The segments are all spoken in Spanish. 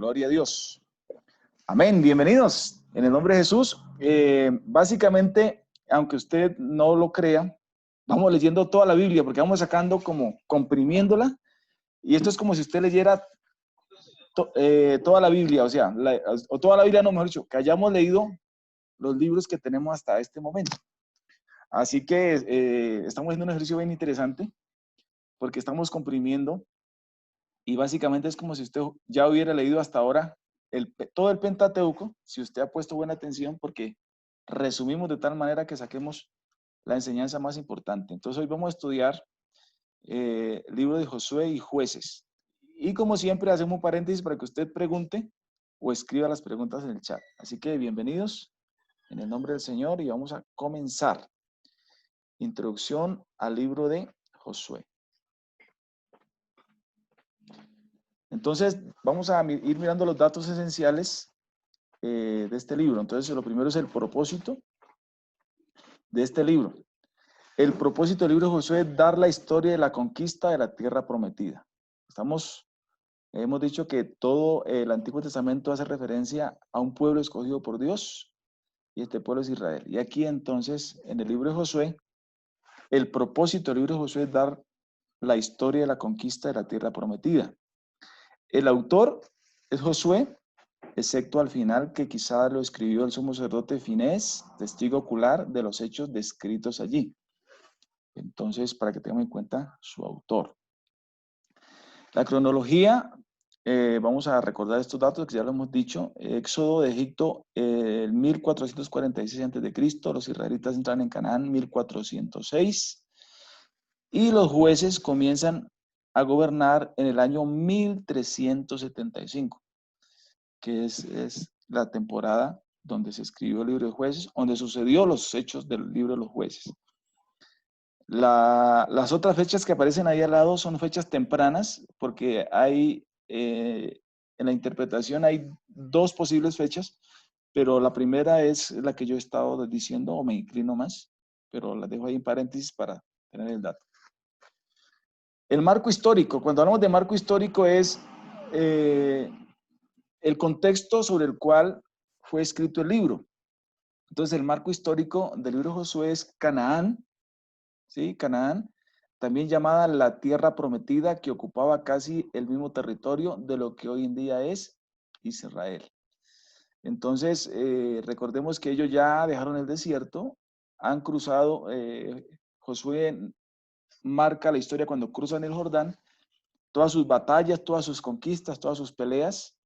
Gloria a Dios. Amén. Bienvenidos en el nombre de Jesús. Básicamente, aunque usted no lo crea, vamos leyendo toda la Biblia porque vamos sacando como comprimiéndola. Y esto es como si usted leyera toda la Biblia, o toda la Biblia, no, mejor dicho, que hayamos leído los libros que tenemos hasta este momento. Así que estamos haciendo un ejercicio bien interesante porque estamos comprimiendo y básicamente es como si usted ya hubiera leído hasta ahora todo el Pentateuco, si usted ha puesto buena atención, porque resumimos de tal manera que saquemos la enseñanza más importante. Entonces hoy vamos a estudiar el libro de Josué y Jueces. Y como siempre hacemos un paréntesis para que usted pregunte o escriba las preguntas en el chat. Así que bienvenidos en el nombre del Señor y vamos a comenzar. Introducción al libro de Josué. Entonces vamos a ir mirando los datos esenciales de este libro. Entonces lo primero es el propósito de este libro. El propósito del libro de Josué es dar la historia de la conquista de la tierra prometida. Hemos dicho que todo el Antiguo Testamento hace referencia a un pueblo escogido por Dios y este pueblo es Israel. Y aquí entonces en el libro de Josué, el propósito del libro de Josué es dar la historia de la conquista de la tierra prometida. El autor es Josué, excepto al final que quizá lo escribió el sumo sacerdote Finés, testigo ocular de los hechos descritos allí. Entonces, para que tengan en cuenta su autor. La cronología, vamos a recordar estos datos que ya lo hemos dicho. Éxodo de Egipto, 1446 a.C., los israelitas entran en Canaán 1406 y los jueces comienzan a gobernar en el año 1375. Que es la temporada donde se escribió el libro de Jueces, donde sucedió los hechos del libro de los Jueces. Las otras fechas que aparecen ahí al lado son fechas tempranas, porque hay, en la interpretación hay dos posibles fechas, pero la primera es la que yo he estado diciendo, o me inclino más, pero la dejo ahí en paréntesis para tener el dato. El marco histórico, cuando hablamos de marco histórico es el contexto sobre el cual fue escrito el libro. Entonces, el marco histórico del libro de Josué es Canaán, ¿sí? Canaán, también llamada la tierra prometida, que ocupaba casi el mismo territorio de lo que hoy en día es Israel. Entonces, recordemos que ellos ya dejaron el desierto, han cruzado, Josué marca la historia cuando cruzan el Jordán, todas sus batallas, todas sus conquistas, todas sus peleas.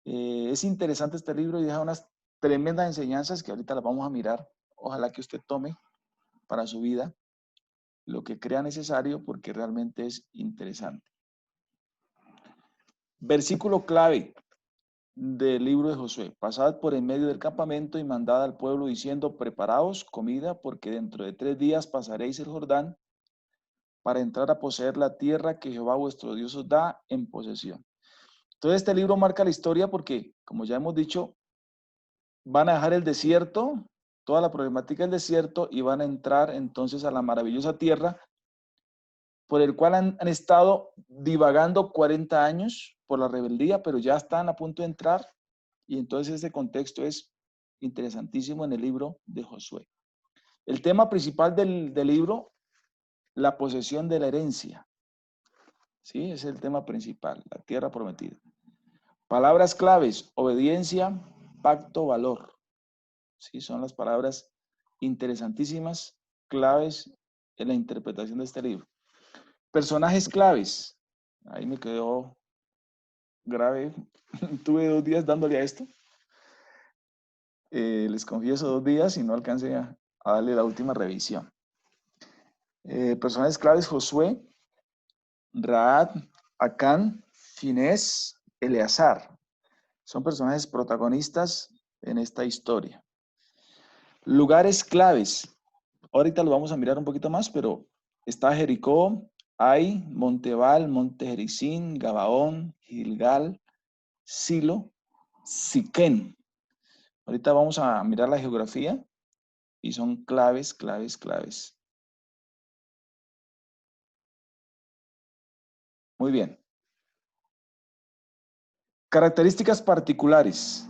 Es interesante este libro y deja unas tremendas enseñanzas que ahorita las vamos a mirar. Ojalá que usted tome para su vida lo que crea necesario porque realmente es interesante. Versículo clave del libro de Josué. Pasad por en medio del campamento y mandad al pueblo diciendo, preparaos comida porque dentro de 3 días pasaréis el Jordán para entrar a poseer la tierra que Jehová vuestro Dios os da en posesión. Entonces este libro marca la historia porque, como ya hemos dicho, van a dejar el desierto, toda la problemática del desierto y van a entrar entonces a la maravillosa tierra por el cual han estado divagando 40 años por la rebeldía, pero ya están a punto de entrar y entonces ese contexto es interesantísimo en el libro de Josué. El tema principal del libro, la posesión de la herencia. Sí, es el tema principal, la tierra prometida. Palabras claves, obediencia, pacto, valor. Sí, son las palabras interesantísimas, claves en la interpretación de este libro. Personajes claves. Ahí me quedó grave. Tuve 2 días dándole a esto. Les confieso 2 días y no alcancé a darle la última revisión. Personajes claves: Josué, Raad, Acán, Finés, Eleazar. Son personajes protagonistas en esta historia. Lugares claves. Ahorita lo vamos a mirar un poquito más, pero está Jericó, Ai, Montebal, Monte Jericín, Gabaón, Gilgal, Silo, Siquén. Ahorita vamos a mirar la geografía y son claves, claves, claves. Muy bien. Características particulares.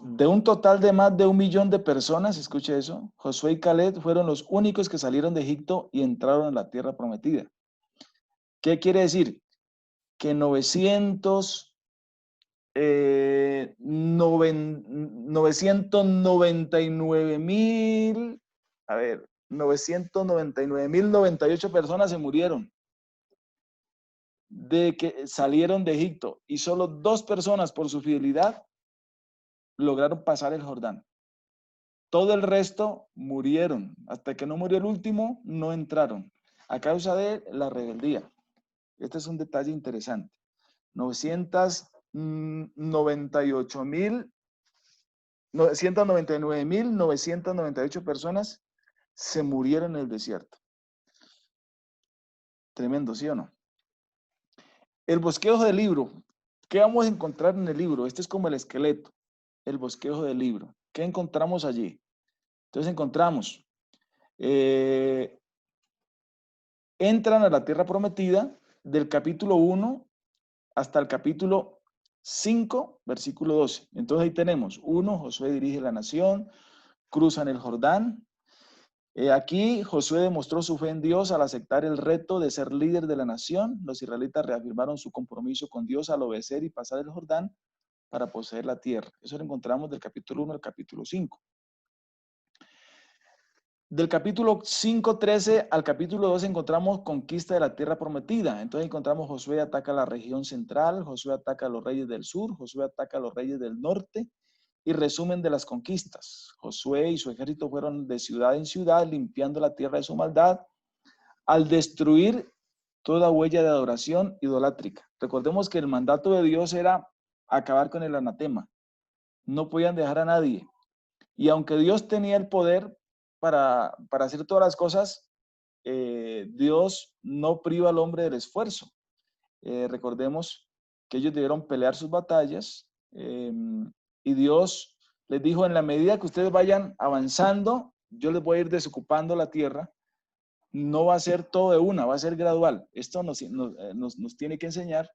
De un total de más de 1 millón de personas, escuche eso, Josué y Caleb fueron los únicos que salieron de Egipto y entraron en la tierra prometida. ¿Qué quiere decir? Que 999,000, a ver, 999,098 personas se murieron de que salieron de Egipto y solo 2 personas por su fidelidad lograron pasar el Jordán. Todo el resto murieron. Hasta que no murió el último, no entraron a causa de la rebeldía. Este es un detalle interesante. 999,998 personas se murieron en el desierto. Tremendo, ¿sí o no? El bosquejo del libro. ¿Qué vamos a encontrar en el libro? Este es como el esqueleto, el bosquejo del libro. ¿Qué encontramos allí? Entonces encontramos, entran a la tierra prometida del capítulo 1 hasta el capítulo 5, versículo 12. Entonces ahí tenemos, 1, Josué dirige la nación, cruzan el Jordán. Aquí Josué demostró su fe en Dios al aceptar el reto de ser líder de la nación. Los israelitas reafirmaron su compromiso con Dios al obedecer y pasar el Jordán para poseer la tierra. Eso lo encontramos del capítulo 1 al capítulo 5. Del capítulo 5:13 al capítulo 2 encontramos conquista de la tierra prometida. Entonces encontramos Josué ataca la región central, Josué ataca a los reyes del sur, Josué ataca a los reyes del norte y resumen de las conquistas. Josué y su ejército fueron de ciudad en ciudad limpiando la tierra de su maldad al destruir toda huella de adoración idolátrica. Recordemos que el mandato de Dios era acabar con el anatema. No podían dejar a nadie. Y aunque Dios tenía el poder para hacer todas las cosas, Dios no priva al hombre del esfuerzo. Recordemos que ellos debieron pelear sus batallas y Dios les dijo, en la medida que ustedes vayan avanzando, yo les voy a ir desocupando la tierra. No va a ser todo de una, va a ser gradual. Esto nos tiene que enseñar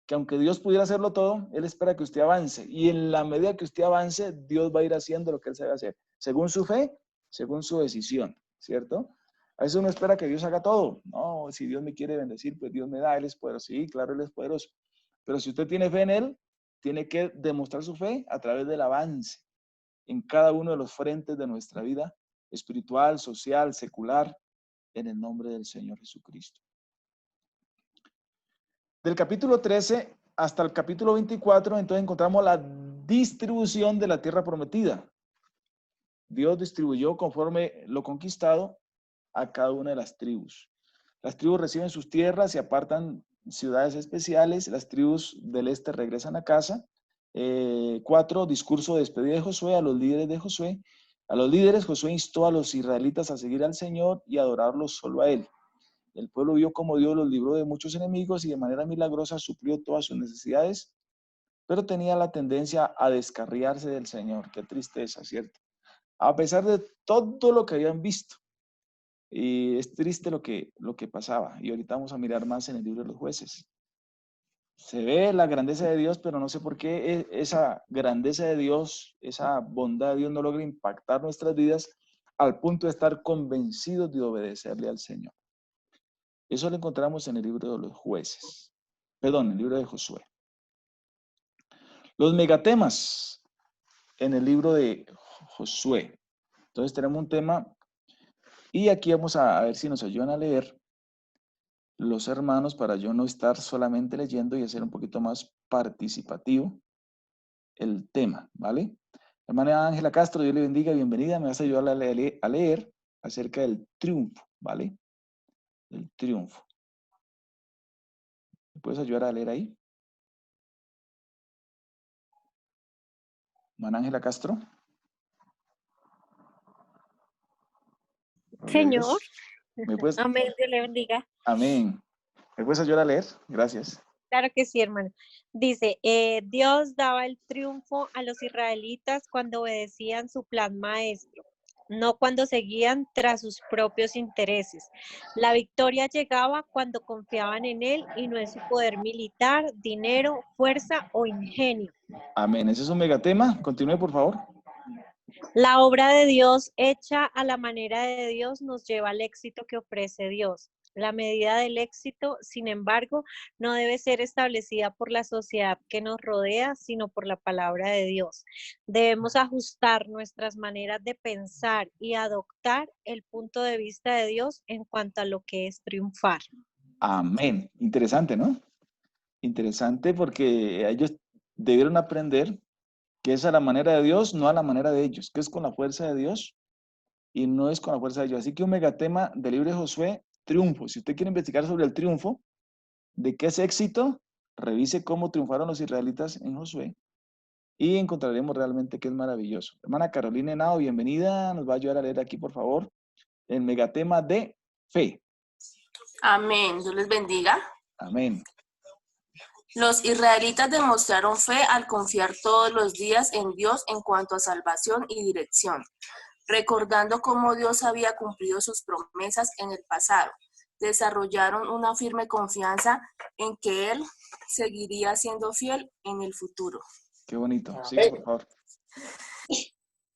que aunque Dios pudiera hacerlo todo, Él espera que usted avance. Y en la medida que usted avance, Dios va a ir haciendo lo que Él sabe hacer, según su fe, según su decisión, ¿cierto? A veces uno espera que Dios haga todo. No, si Dios me quiere bendecir, pues Dios me da, Él es poderoso. Sí, claro, Él es poderoso. Pero si usted tiene fe en Él, tiene que demostrar su fe a través del avance en cada uno de los frentes de nuestra vida espiritual, social, secular, en el nombre del Señor Jesucristo. Del capítulo 13 hasta el capítulo 24, entonces encontramos la distribución de la tierra prometida. Dios distribuyó conforme lo conquistado a cada una de las tribus. Las tribus reciben sus tierras y apartan ciudades especiales. Las tribus del este regresan a casa. 4, discurso de despedida de Josué a los líderes de Josué. A los líderes, Josué instó a los israelitas a seguir al Señor y adorarlo solo a Él. El pueblo vio cómo Dios los libró de muchos enemigos y de manera milagrosa suplió todas sus necesidades, pero tenía la tendencia a descarriarse del Señor. Qué tristeza, ¿cierto? A pesar de todo lo que habían visto. Y es triste lo que pasaba. Y ahorita vamos a mirar más en el libro de los jueces. Se ve la grandeza de Dios, pero no sé por qué esa grandeza de Dios, esa bondad de Dios no logra impactar nuestras vidas al punto de estar convencidos de obedecerle al Señor. Eso lo encontramos en el libro de los jueces. Perdón, en el libro de Josué. Los megatemas en el libro de Josué. Entonces tenemos un tema y aquí vamos a ver si nos ayudan a leer los hermanos para yo no estar solamente leyendo y hacer un poquito más participativo el tema, ¿vale? Hermana Ángela Castro, Dios le bendiga, bienvenida. Me vas a ayudar a leer acerca del triunfo, ¿vale? El triunfo. ¿Me puedes ayudar a leer ahí? Hermana Ángela Castro. Señor, ¿Me puedes? amén, Dios le bendiga. Amén. ¿Me puedes ayudar a leer? Gracias. Claro que sí, hermano. Dice, Dios daba el triunfo a los israelitas cuando obedecían su plan maestro. no cuando seguían tras sus propios intereses. La victoria llegaba cuando confiaban en Él y no en su poder militar, dinero, fuerza o ingenio. Amén. Ese es un megatema. Continúe, por favor. La obra de Dios hecha a la manera de Dios nos lleva al éxito que ofrece Dios. La medida del éxito, sin embargo, no debe ser establecida por la sociedad que nos rodea, sino por la palabra de Dios. Debemos ajustar nuestras maneras de pensar y adoptar el punto de vista de Dios en cuanto a lo que es triunfar. Amén. Interesante, ¿no? Interesante porque ellos debieron aprender que es a la manera de Dios, no a la manera de ellos, que es con la fuerza de Dios y no es con la fuerza de ellos. Así que un megatema del libro de Josué, triunfo. Si usted quiere investigar sobre el triunfo, de qué es éxito, revise cómo triunfaron los israelitas en Josué y encontraremos realmente que es maravilloso. Hermana Carolina Henao, bienvenida. Nos va a ayudar a leer aquí, por favor, el megatema de fe. Amén. Dios les bendiga. Amén. Los israelitas demostraron fe al confiar todos los días en Dios en cuanto a salvación y dirección, recordando cómo Dios había cumplido sus promesas en el pasado. Desarrollaron una firme confianza en que Él seguiría siendo fiel en el futuro. Qué bonito. Sigue, por favor.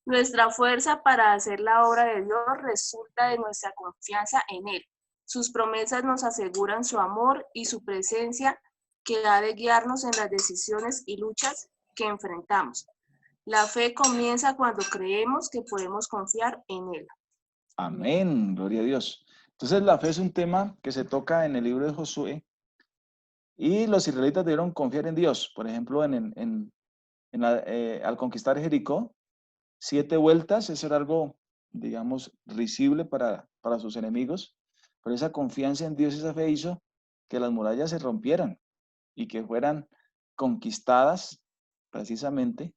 Nuestra fuerza para hacer la obra de Dios resulta de nuestra confianza en Él. Sus promesas nos aseguran su amor y su presencia que ha de guiarnos en las decisiones y luchas que enfrentamos. La fe comienza cuando creemos que podemos confiar en Él. Amén, gloria a Dios. Entonces la fe es un tema que se toca en el libro de Josué y los israelitas debieron confiar en Dios. Por ejemplo, al conquistar Jericó, 7 vueltas, eso era algo, digamos, risible para sus enemigos, pero esa confianza en Dios, esa fe hizo que las murallas se rompieran y que fueran conquistadas precisamente,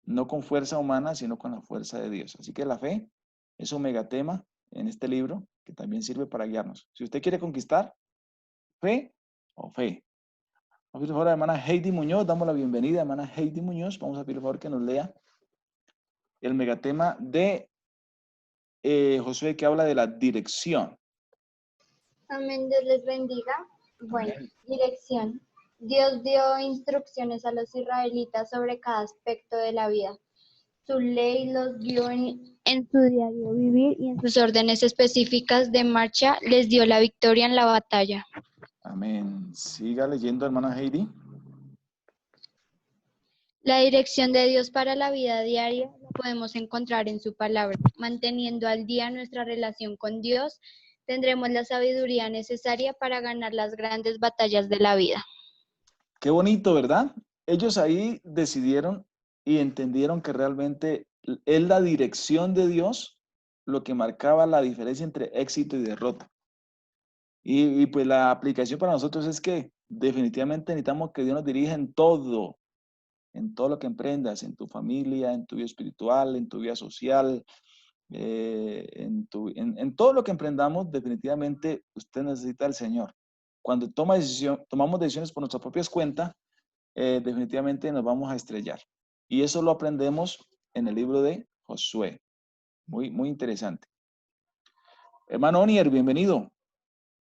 no con fuerza humana, sino con la fuerza de Dios. Así que la fe es un megatema en este libro que también sirve para guiarnos. Si usted quiere conquistar, fe o fe. Vamos a pedir por favor a la hermana Heidi Muñoz, damos la bienvenida a hermana Heidi Muñoz. Vamos a pedir por favor que nos lea el megatema de Josué que habla de la dirección. Amén, Dios les bendiga. Bueno, Amén. dirección. Dios dio instrucciones a los israelitas sobre cada aspecto de la vida. Su ley los guió en su diario vivir y en sus órdenes específicas de marcha les dio la victoria en la batalla. Amén. Siga leyendo, hermana Heidi. La dirección de Dios para la vida diaria la podemos encontrar en su palabra. Manteniendo al día nuestra relación con Dios, tendremos la sabiduría necesaria para ganar las grandes batallas de la vida. Qué bonito, ¿verdad? Ellos ahí decidieron y entendieron que realmente es la dirección de Dios lo que marcaba la diferencia entre éxito y derrota. Y pues la aplicación para nosotros es que definitivamente necesitamos que Dios nos dirija en todo lo que emprendas, en tu familia, en tu vida espiritual, en tu vida social, en todo lo que emprendamos, definitivamente usted necesita al Señor. Cuando tomamos decisiones por nuestras propias cuentas, definitivamente nos vamos a estrellar. Y eso lo aprendemos en el libro de Josué. Muy, muy interesante. Hermano Onier, bienvenido.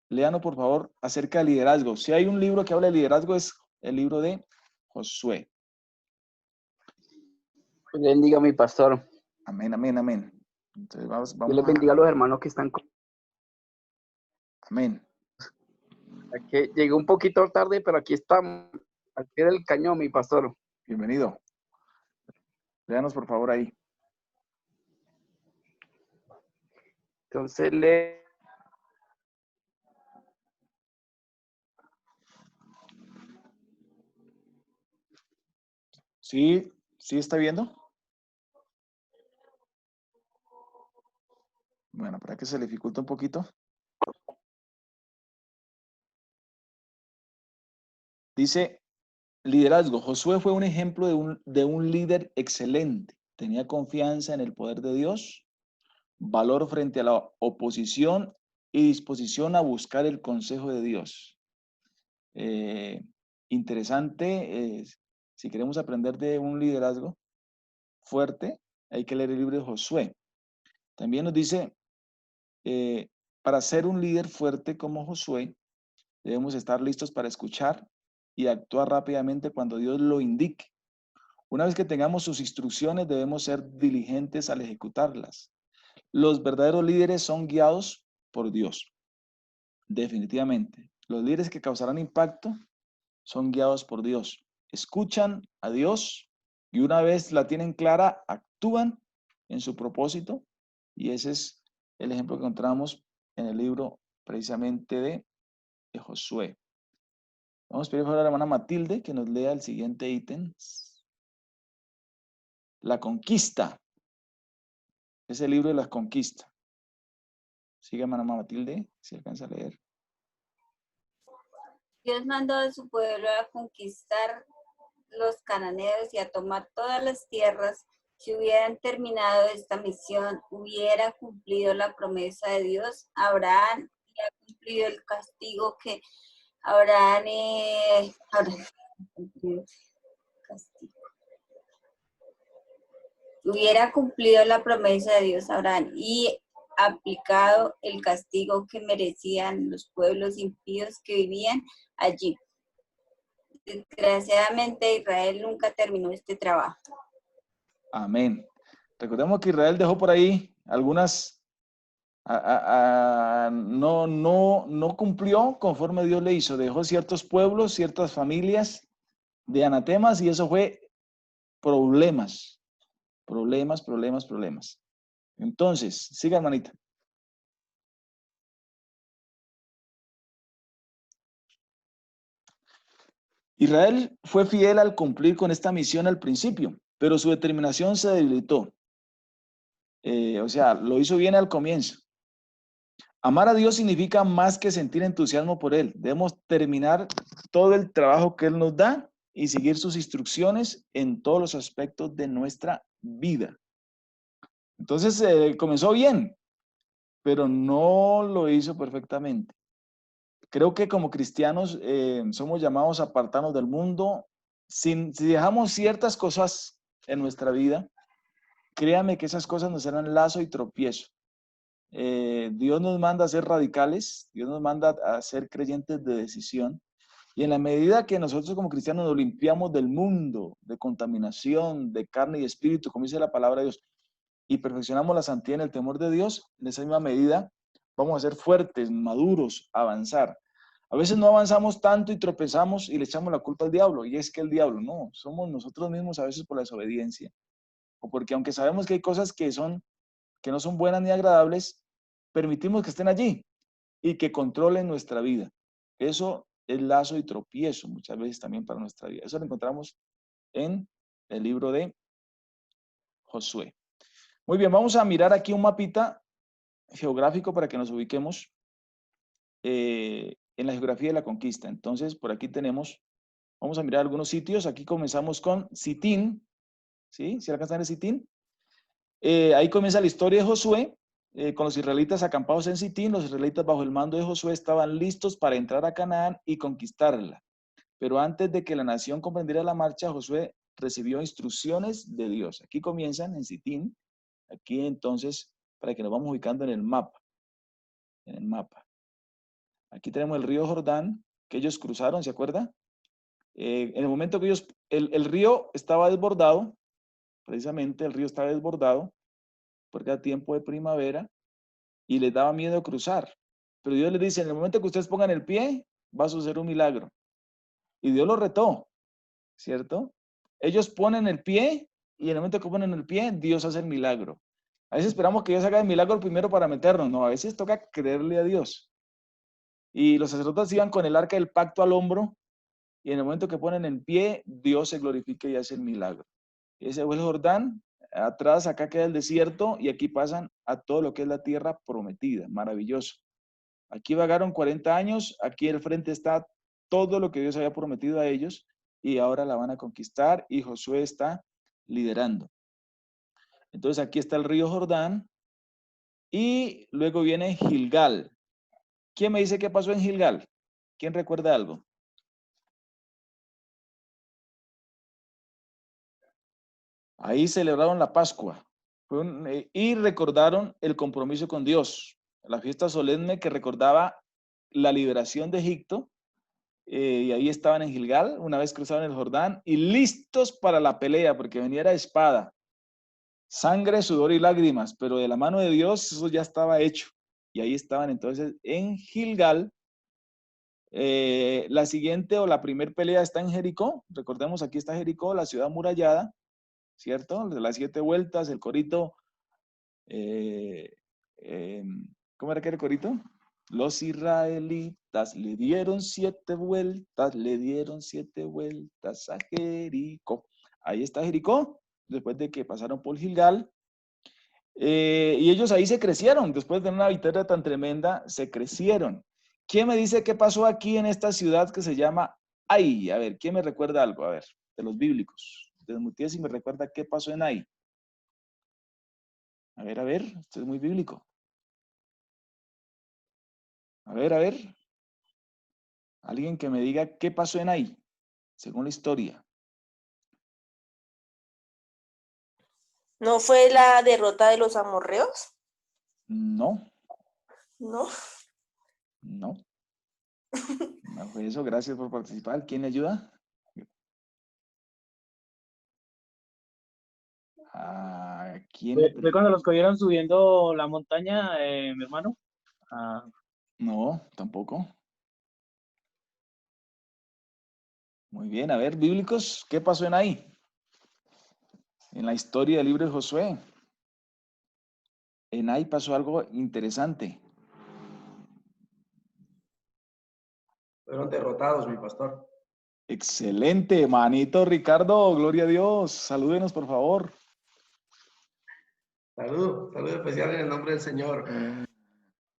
Léanos, por favor, acerca del liderazgo. Si hay un libro que habla de liderazgo, es el libro de Josué. Bendiga mi pastor. Amén, amén, amén. Entonces Dios vamos les bendiga a los hermanos que están. Amén. Aquí llegué un poquito tarde, pero aquí estamos, al pie del cañón, mi pastor. Bienvenido. Léanos, por favor, ahí. Entonces lee. ¿Sí? ¿Sí está viendo? Bueno, para que se le dificulta un poquito. Dice, liderazgo. Josué fue un ejemplo de un líder excelente. Tenía confianza en el poder de Dios, valor frente a la oposición y disposición a buscar el consejo de Dios. Interesante, si queremos aprender de un liderazgo fuerte, hay que leer el libro de Josué. También nos dice, para ser un líder fuerte como Josué, debemos estar listos para escuchar y actuar rápidamente cuando Dios lo indique. Una vez que tengamos sus instrucciones, debemos ser diligentes al ejecutarlas. Los verdaderos líderes son guiados por Dios, definitivamente. Los líderes que causarán impacto son guiados por Dios. Escuchan a Dios y una vez la tienen clara, actúan en su propósito. Y ese es el ejemplo que encontramos en el libro precisamente de Josué. Vamos a pedir a la hermana Matilde que nos lea el siguiente ítem. La conquista. Es el libro de la conquista. Sigue, hermana Matilde, si alcanza a leer. Dios mandó a su pueblo a conquistar los cananeos y a tomar todas las tierras. Si hubieran terminado esta misión, hubieran cumplido la promesa de Dios a Abraham y ha cumplido el castigo que Abraham hubiera cumplido la promesa de Dios a Abraham y aplicado el castigo que merecían los pueblos impíos que vivían allí. Desgraciadamente, Israel nunca terminó este trabajo. Amén. Recordemos que Israel dejó por ahí algunas, no cumplió conforme Dios le hizo. Dejó ciertos pueblos, ciertas familias de anatemas y eso fue problemas. Entonces, siga, hermanita. Israel fue fiel al cumplir con esta misión al principio, pero su determinación se debilitó. O sea, lo hizo bien al comienzo. Amar a Dios significa más que sentir entusiasmo por Él. Debemos terminar todo el trabajo que Él nos da y seguir sus instrucciones en todos los aspectos de nuestra vida. Entonces, comenzó bien, pero no lo hizo perfectamente. Creo que como cristianos somos llamados a apartarnos del mundo. Si dejamos ciertas cosas en nuestra vida, créame que esas cosas nos serán lazo y tropiezo. Dios nos manda a ser radicales, Dios nos manda a ser creyentes de decisión. Y en la medida que nosotros como cristianos nos limpiamos del mundo, de contaminación, de carne y espíritu, como dice la palabra de Dios, y perfeccionamos la santidad en el temor de Dios, en esa misma medida vamos a ser fuertes, maduros, avanzar. A veces no avanzamos tanto y tropezamos y le echamos la culpa al diablo, y es que el diablo no, somos nosotros mismos a veces por la desobediencia, o porque aunque sabemos que hay cosas que no son buenas ni agradables, permitimos que estén allí y que controlen nuestra vida. Eso es lazo y tropiezo muchas veces también para nuestra vida. Eso lo encontramos en el libro de Josué. Muy bien, vamos a mirar aquí un mapita geográfico para que nos ubiquemos en la geografía de la conquista. Entonces, por aquí tenemos, vamos a mirar algunos sitios. Aquí comenzamos con Sitín, ¿sí? ¿Sí alcanzan el Sitín? Ahí comienza la historia de Josué, con los israelitas acampados en Sitín. Los israelitas bajo el mando de Josué estaban listos para entrar a Canaán y conquistarla. Pero antes de que la nación comprendiera la marcha, Josué recibió instrucciones de Dios. Aquí comienzan en Sitín. Aquí entonces, para que nos vamos ubicando en el mapa. Aquí tenemos el río Jordán, que ellos cruzaron, ¿se acuerda? En el momento que el río estaba desbordado, precisamente el río estaba desbordado, porque era tiempo de primavera, y les daba miedo cruzar. Pero Dios les dice, en el momento que ustedes pongan el pie, va a suceder un milagro. Y Dios los retó, ¿cierto? Ellos ponen el pie, y en el momento que ponen el pie, Dios hace el milagro. A veces esperamos que Dios haga el milagro primero para meternos, no, a veces toca creerle a Dios. Y los sacerdotes iban con el arca del pacto al hombro, y en el momento que ponen en pie, Dios se glorifica y hace el milagro. Ese fue el Jordán, atrás acá queda el desierto, y aquí pasan a todo lo que es la tierra prometida, maravilloso. Aquí vagaron 40 años, aquí al frente está todo lo que Dios había prometido a ellos, y ahora la van a conquistar, y Josué está liderando. Entonces aquí está el río Jordán, y luego viene Gilgal. ¿Quién me dice qué pasó en Gilgal? ¿Quién recuerda algo? Ahí celebraron la Pascua. Y recordaron el compromiso con Dios, la fiesta solemne que recordaba la liberación de Egipto, y ahí estaban en Gilgal, una vez cruzaron el Jordán, y listos para la pelea, porque venía la espada, sangre, sudor y lágrimas, pero de la mano de Dios eso ya estaba hecho, y ahí estaban entonces en Gilgal. La siguiente o la primer pelea está en Jericó, recordemos aquí está Jericó, la ciudad amurallada, ¿cierto? De las 7 vueltas, el corito, eh, eh, ¿cómo era que era el corito? Los israelitas le dieron 7 vueltas, le dieron 7 vueltas a Jericó. Ahí está Jericó, después de que pasaron por Gilgal. Y ellos ahí se crecieron, después de una victoria tan tremenda, se crecieron. ¿Quién me dice qué pasó aquí en esta ciudad que se llama Ai? A ver, ¿quién me recuerda algo? A ver, de los bíblicos. Desmuteé si me recuerda qué pasó en Ai. A ver, esto es muy bíblico. A ver. Alguien que me diga qué pasó en Ai, según la historia. ¿No fue la derrota de los amorreos? No, No. no. No fue eso, gracias por participar. ¿Quién me ayuda? ¿Quién? Fue cuando los cogieron subiendo la montaña, mi hermano. No, tampoco. Muy bien, a ver, bíblicos, ¿qué pasó en Ai? En la historia del libro de Josué. En Ai pasó algo interesante. Fueron derrotados, mi pastor. Excelente, manito Ricardo, gloria a Dios. Salúdenos, por favor. Saludo especial en el nombre del Señor.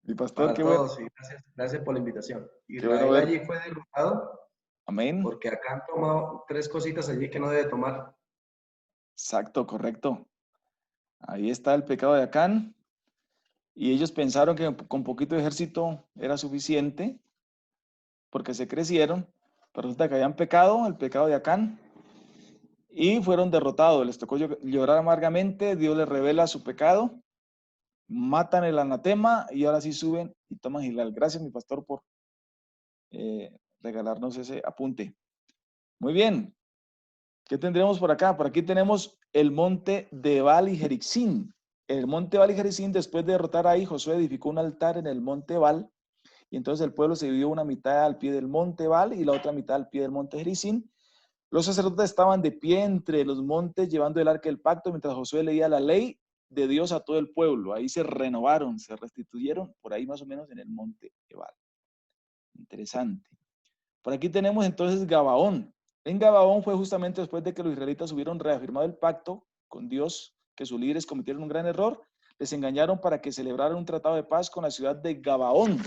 Mi pastor, Para qué bueno. todos, y gracias por la invitación. Qué bueno Israel ver. allí fue derrotado. Amén. Porque acá han tomado 3 cositas allí que no debe tomar. Exacto, correcto. Ahí está el pecado de Acán. Y ellos pensaron que con poquito ejército era suficiente, porque se crecieron, pero resulta que habían pecado, el pecado de Acán, y fueron derrotados. Les tocó llorar amargamente, Dios les revela su pecado, matan el anatema y ahora sí suben y toman Gilgal. Gracias, mi pastor, por regalarnos ese apunte. Muy bien. ¿Qué tendremos por acá? Por aquí tenemos el monte de Ebal y Jeritzín. El monte Ebal y Jeritzín, después de derrotar ahí, Josué edificó un altar en el monte Ebal, y entonces el pueblo se dividió una mitad al pie del monte Ebal y la otra mitad al pie del monte Jeritzín. Los sacerdotes estaban de pie entre los montes llevando el arca del pacto mientras Josué leía la ley de Dios a todo el pueblo. Ahí se renovaron, se restituyeron, por ahí más o menos en el monte Ebal. Interesante. Por aquí tenemos entonces Gabaón. En Gabaón fue justamente después de que los israelitas hubieron reafirmado el pacto con Dios, que sus líderes cometieron un gran error, les engañaron para que celebraran un tratado de paz con la ciudad de Gabaón.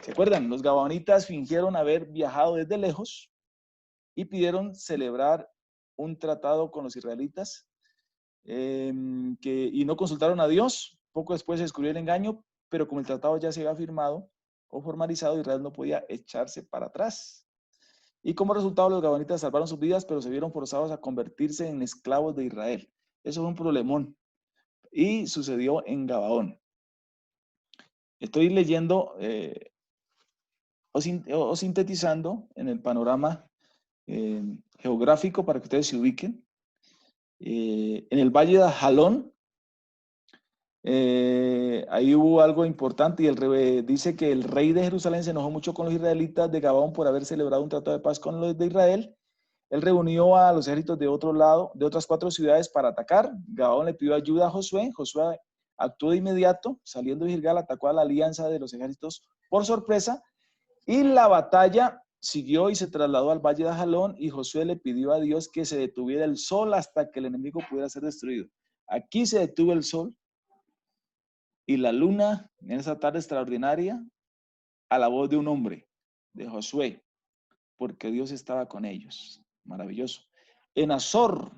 ¿Se acuerdan? Los gabaonitas fingieron haber viajado desde lejos y pidieron celebrar un tratado con los israelitas, y no consultaron a Dios. Poco después se descubrió el engaño, pero como el tratado ya se había firmado o formalizado, Israel no podía echarse para atrás. Y como resultado, los gabaonitas salvaron sus vidas, pero se vieron forzados a convertirse en esclavos de Israel. Eso fue un problemón. Y sucedió en Gabaón. Estoy leyendo o sintetizando en el panorama geográfico para que ustedes se ubiquen. En el valle de Jalón, ahí hubo algo importante y dice que el rey de Jerusalén se enojó mucho con los israelitas de Gabaón por haber celebrado un tratado de paz con los de Israel. Él reunió a los ejércitos de otro lado, de otras 4 ciudades para atacar. Gabaón le pidió ayuda a Josué. Josué actuó de inmediato, saliendo de Gilgal, atacó a la alianza de los ejércitos por sorpresa, y la batalla siguió y se trasladó al valle de Jalón, y Josué le pidió a Dios que se detuviera el sol hasta que el enemigo pudiera ser destruido. Aquí se detuvo el sol y la luna en esa tarde extraordinaria a la voz de un hombre, de Josué, porque Dios estaba con ellos. Maravilloso. En Azor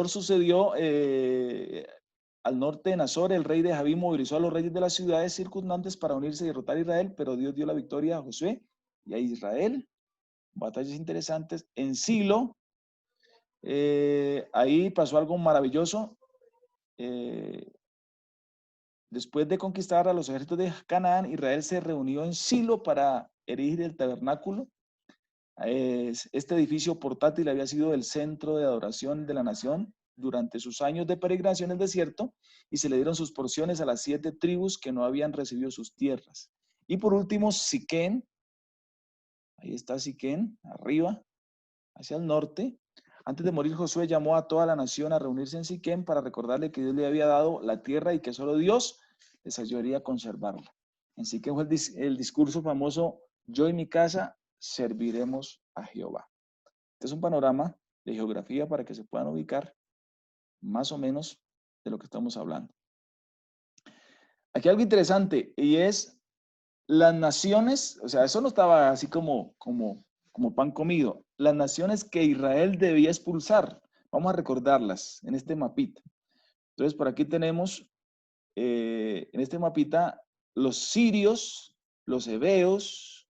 sucedió, al norte de Azor, el rey de Javí movilizó a los reyes de las ciudades circundantes para unirse y derrotar a Israel, pero Dios dio la victoria a Josué y a Israel. Batallas interesantes. En Silo, ahí pasó algo maravilloso. después de conquistar a los ejércitos de Canaán, Israel se reunió en Silo para erigir el tabernáculo. Este edificio portátil había sido el centro de adoración de la nación durante sus años de peregrinación en el desierto, y se le dieron sus porciones a las 7 tribus que no habían recibido sus tierras. Y por último, Siquén, ahí está Siquén, arriba, hacia el norte. Antes de morir, Josué llamó a toda la nación a reunirse en Siquén para recordarle que Dios le había dado la tierra y que solo Dios les ayudaría a conservarla. En Siquén fue el discurso famoso: yo y mi casa serviremos a Jehová. Este es un panorama de geografía para que se puedan ubicar más o menos de lo que estamos hablando. Aquí hay algo interesante, y es las naciones, o sea, eso no estaba así como pan comido. Las naciones que Israel debía expulsar, vamos a recordarlas en este mapita. Entonces, por aquí tenemos, en este mapita, los sirios, los heveos,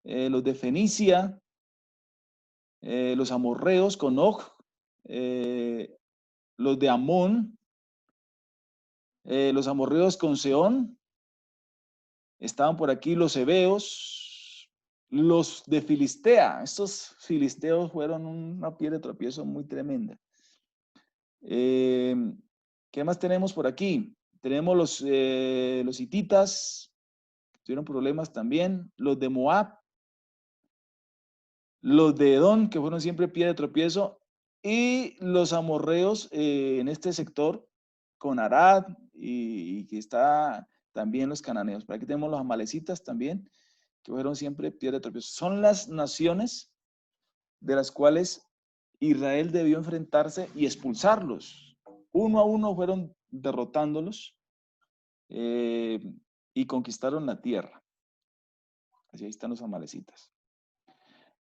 los de Fenicia, los amorreos con Og, los de Amón, los amorreos con Sehón, estaban por aquí los heveos, los de Filistea. Estos filisteos fueron una piedra de tropiezo muy tremenda. ¿Qué más tenemos por aquí? Tenemos los hititas, que tuvieron problemas también, los de Moab, los de Edom, que fueron siempre piedra de tropiezo, y los amorreos en este sector, con Arad, y que está también los cananeos. Por aquí tenemos los amalecitas también, que fueron siempre piedra de tropiezo. Son las naciones de las cuales Israel debió enfrentarse y expulsarlos. Uno a uno fueron derrotándolos y conquistaron la tierra. Así ahí están los amalecitas.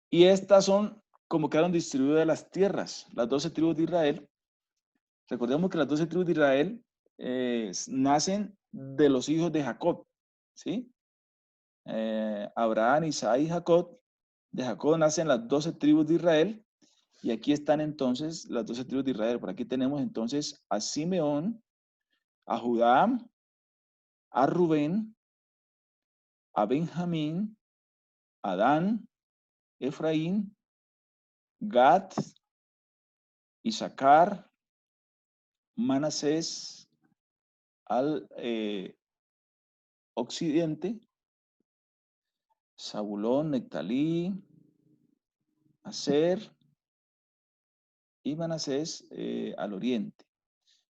Y estas son como quedaron distribuidas las tierras, las 12 tribus de Israel. Recordemos que las 12 tribus de Israel nacen de los hijos de Jacob, ¿sí? Abraham, Isaac y Jacob. De Jacob nacen las 12 tribus de Israel, y aquí están entonces las 12 tribus de Israel. Por aquí tenemos entonces a Simeón, a Judá, a Rubén, a Benjamín, a Dan, Efraín, Gad, Isaacar, Manasés al occidente, Zabulón, Nectalí, Aser y Manasés al oriente.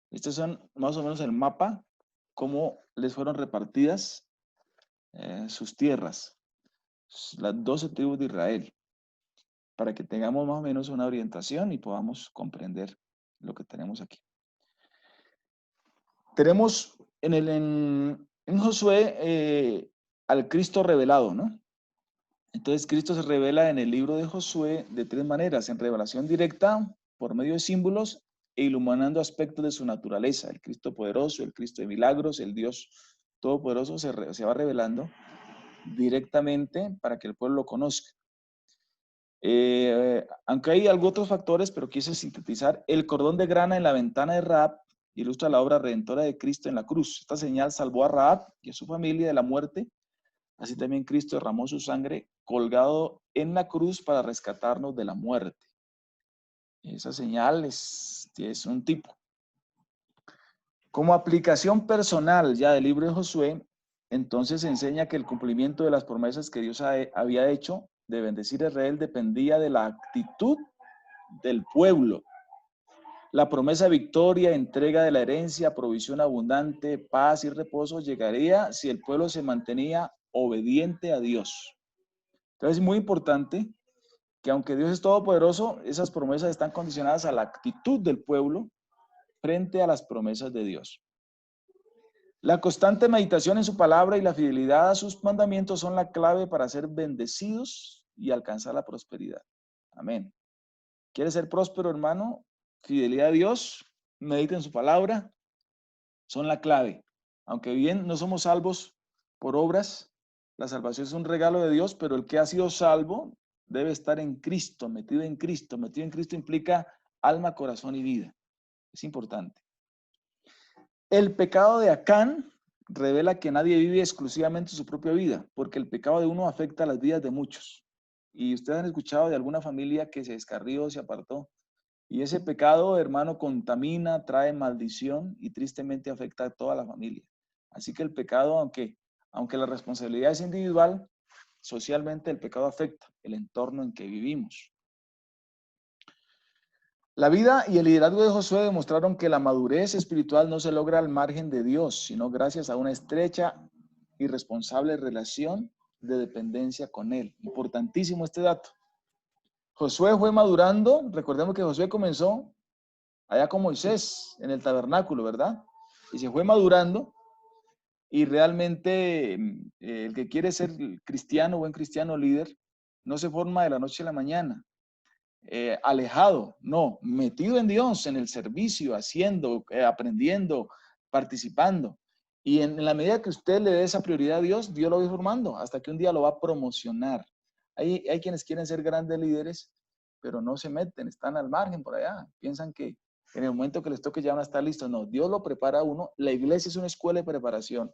Estos son más o menos el mapa, cómo les fueron repartidas sus tierras, las 12 tribus de Israel, para que tengamos más o menos una orientación y podamos comprender lo que tenemos aquí. Tenemos en Josué al Cristo revelado, ¿no? Entonces Cristo se revela en el libro de Josué de 3 maneras: en revelación directa, por medio de símbolos e iluminando aspectos de su naturaleza. El Cristo poderoso, el Cristo de milagros, el Dios todopoderoso se va revelando directamente para que el pueblo lo conozca. Aunque hay algunos otros factores, pero quise sintetizar: el cordón de grana en la ventana de Rahab ilustra la obra redentora de Cristo en la cruz. Esta señal salvó a Rahab y a su familia de la muerte. Así también Cristo derramó su sangre colgado en la cruz para rescatarnos de la muerte. Esa señal es un tipo. Como aplicación personal ya del libro de Josué, entonces enseña que el cumplimiento de las promesas que Dios había hecho de bendecir a Israel dependía de la actitud del pueblo. La promesa de victoria, entrega de la herencia, provisión abundante, paz y reposo llegaría si el pueblo se mantenía obediente a Dios. Entonces es muy importante que, aunque Dios es todopoderoso, esas promesas están condicionadas a la actitud del pueblo frente a las promesas de Dios. La constante meditación en su palabra y la fidelidad a sus mandamientos son la clave para ser bendecidos y alcanzar la prosperidad. Amén. ¿Quieres ser próspero, hermano? Fidelidad a Dios, medita en su palabra, son la clave. Aunque bien no somos salvos por obras, la salvación es un regalo de Dios, pero el que ha sido salvo debe estar en Cristo, metido en Cristo. Metido en Cristo implica alma, corazón y vida. Es importante. El pecado de Acán revela que nadie vive exclusivamente su propia vida, porque el pecado de uno afecta las vidas de muchos. Y ustedes han escuchado de alguna familia que se descarrió, se apartó. Y ese pecado, hermano, contamina, trae maldición y tristemente afecta a toda la familia. Así que el pecado, aunque la responsabilidad es individual, socialmente el pecado afecta el entorno en que vivimos. La vida y el liderazgo de Josué demostraron que la madurez espiritual no se logra al margen de Dios, sino gracias a una estrecha y responsable relación de dependencia con Él. Importantísimo este dato. Josué fue madurando, recordemos que Josué comenzó allá con Moisés en el tabernáculo, ¿verdad? Y se fue madurando y realmente el que quiere ser cristiano, buen cristiano líder, no se forma de la noche a la mañana. Alejado, no, metido en Dios, en el servicio, haciendo, aprendiendo, participando. Y en la medida que usted le dé esa prioridad a Dios, Dios lo va formando hasta que un día lo va a promocionar. Hay quienes quieren ser grandes líderes, pero no se meten, están al margen por allá. Piensan que en el momento que les toque ya van a estar listos. No, Dios lo prepara a uno. La iglesia es una escuela de preparación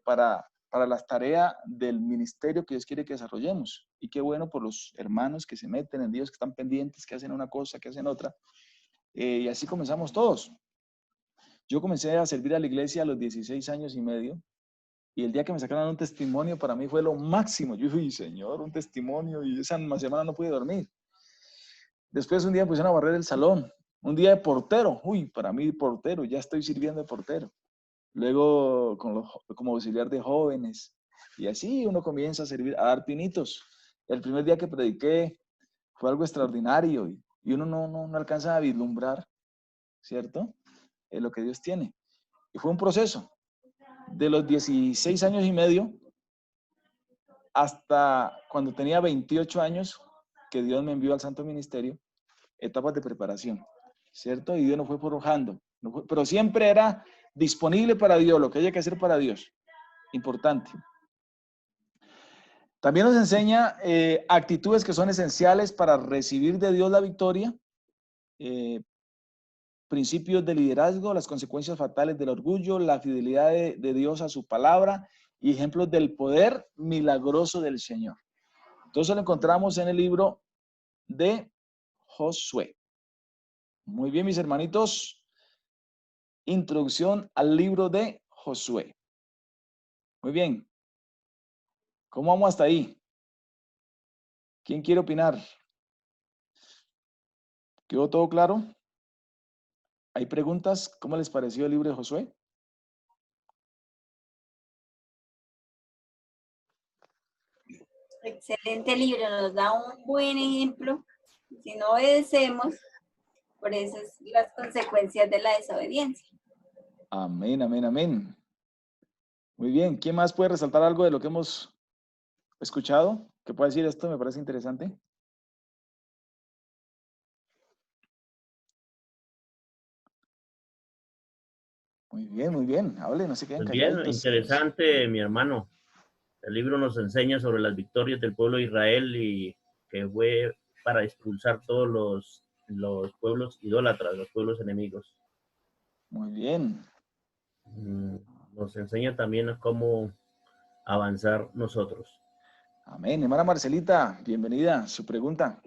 para las tareas del ministerio que Dios quiere que desarrollemos. Y qué bueno por los hermanos que se meten en Dios, que están pendientes, que hacen una cosa, que hacen otra. Y así comenzamos todos. Yo comencé a servir a la iglesia a los 16 años y medio. Y el día que me sacaron un testimonio, para mí fue lo máximo. Yo dije, Señor, un testimonio. Y esa semana no pude dormir. Después un día me pusieron a barrer el salón. Un día de portero. Uy, para mí portero, ya estoy sirviendo de portero. Luego como auxiliar de jóvenes. Y así uno comienza a servir, a dar pinitos. El primer día que prediqué fue algo extraordinario y uno no alcanza a vislumbrar, ¿cierto? Lo que Dios tiene. Y fue un proceso. De los 16 años y medio hasta cuando tenía 28 años, que Dios me envió al Santo Ministerio, etapas de preparación, ¿cierto? Y Dios nos fue forjando. Pero siempre era disponible para Dios, lo que haya que hacer para Dios. Importante. También nos enseña actitudes que son esenciales para recibir de Dios la victoria, principios de liderazgo, las consecuencias fatales del orgullo, la fidelidad de Dios a su palabra y ejemplos del poder milagroso del Señor. Entonces lo encontramos en el libro de Josué. Muy bien, mis hermanitos. Introducción al libro de Josué. Muy bien. ¿Cómo vamos hasta ahí? ¿Quién quiere opinar? ¿Quedó todo claro? ¿Hay preguntas? ¿Cómo les pareció el libro de Josué? Excelente libro, nos da un buen ejemplo. Si no obedecemos, por eso es las consecuencias de la desobediencia. Amén, amén, amén. Muy bien. ¿Quién más puede resaltar algo de lo que hemos escuchado? ¿Qué puede decir esto? Me parece interesante. Muy bien, muy bien. Hable, no se queden Pues bien, calladitos. interesante, mi hermano. El libro nos enseña sobre las victorias del pueblo de Israel y que fue para expulsar todos los pueblos idólatras, los pueblos enemigos. Muy bien. Nos enseña también a cómo avanzar nosotros. Amén. Hermana Marcelita, bienvenida. Su pregunta.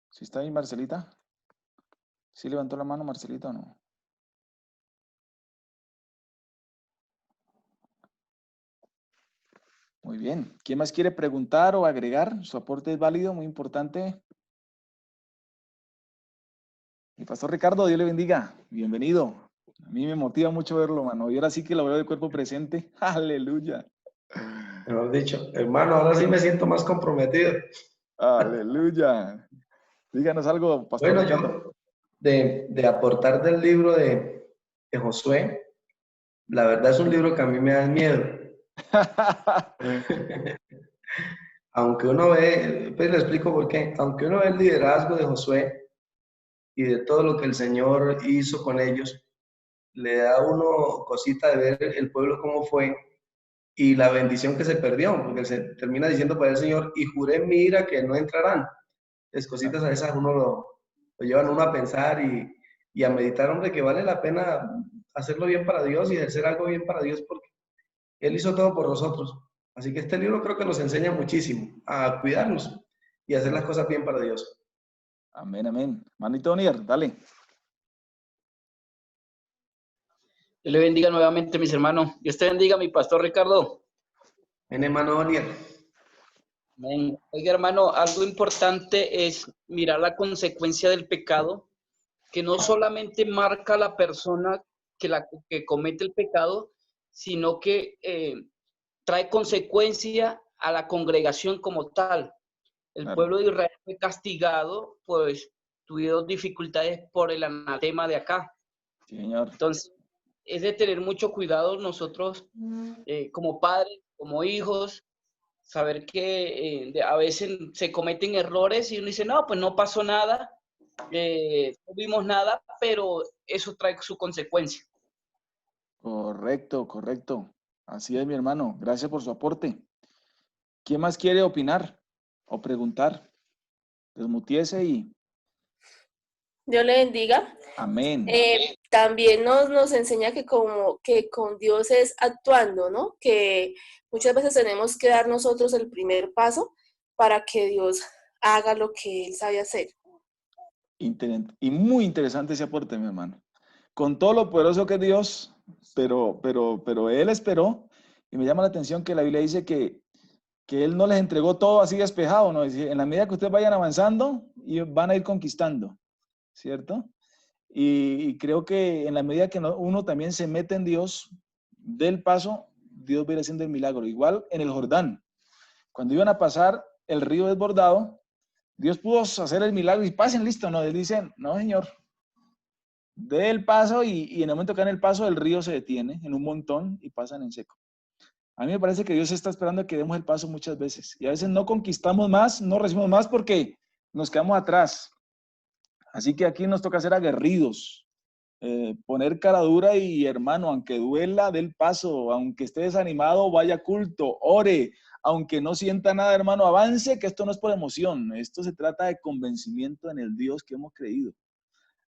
¿Sí está ahí, Marcelita? ¿Sí levantó la mano, Marcelita, o no? Muy bien. ¿Quién más quiere preguntar o agregar? Su aporte es válido, muy importante. Mi pastor Ricardo, Dios le bendiga. Bienvenido. A mí me motiva mucho verlo, mano. Y ahora sí que lo veo de cuerpo presente. Aleluya. Mejor dicho, hermano, ahora sí me siento más comprometido. Aleluya. Díganos algo, pastor Bueno, Ricardo. yo de aportar del libro de Josué, la verdad es un libro que a mí me da miedo. Aunque uno ve, pues le explico por qué, aunque uno ve el liderazgo de Josué y de todo lo que el Señor hizo con ellos, le da a uno cosita de ver el pueblo cómo fue, y la bendición que se perdió, porque se termina diciendo para el Señor, y juré en mi ira que no entrarán. Es cositas a esas uno lo llevan uno a pensar y a meditar, hombre, que vale la pena hacerlo bien para Dios y hacer algo bien para Dios, porque Él hizo todo por nosotros. Así que este libro creo que nos enseña muchísimo a cuidarnos y hacer las cosas bien para Dios. Amén, amén. Manito Onier, dale. Dios le bendiga nuevamente, mis hermanos. Dios te bendiga, mi pastor Ricardo. Amén, hermano Onier. Amén. Oiga, hermano, algo importante es mirar la consecuencia del pecado, que no solamente marca a la persona que comete el pecado, sino que trae consecuencia a la congregación como tal. El Claro. pueblo de Israel fue castigado, pues tuvieron dificultades por el anatema de acá. Sí, señor. Entonces, es de tener mucho cuidado nosotros como padres, como hijos, saber que a veces se cometen errores y uno dice, no, pues no pasó nada, no vimos nada, pero eso trae su consecuencia. Correcto, correcto. Así es, mi hermano. Gracias por su aporte. ¿Quién más quiere opinar o preguntar? Desmutiese y Dios le bendiga. amén. También nos enseña que como que con Dios es actuando, ¿no? Que muchas veces tenemos que dar nosotros el primer paso para que Dios haga lo que Él sabe hacer. Y muy interesante ese aporte, mi hermano. Con todo lo poderoso que es Dios, pero Él esperó, y me llama la atención que la Biblia dice que Él no les entregó todo así despejado, ¿no? Es decir, en la medida que ustedes vayan avanzando, y van a ir conquistando, ¿cierto? Y creo que en la medida que uno también se mete en Dios, del paso, Dios va a ir haciendo el milagro. Igual en el Jordán, cuando iban a pasar el río desbordado, Dios pudo hacer el milagro y pasen, listo, ¿no? Él dice, no, Señor, dé el paso y en el momento que dan el paso, el río se detiene en un montón y pasan en seco. A mí me parece que Dios está esperando que demos el paso muchas veces. Y a veces no conquistamos más, no recibimos más porque nos quedamos atrás. Así que aquí nos toca ser aguerridos, poner cara dura y hermano, aunque duela, del paso, aunque esté desanimado, vaya a culto, ore, aunque no sienta nada, hermano, avance, que esto no es por emoción, esto se trata de convencimiento en el Dios que hemos creído.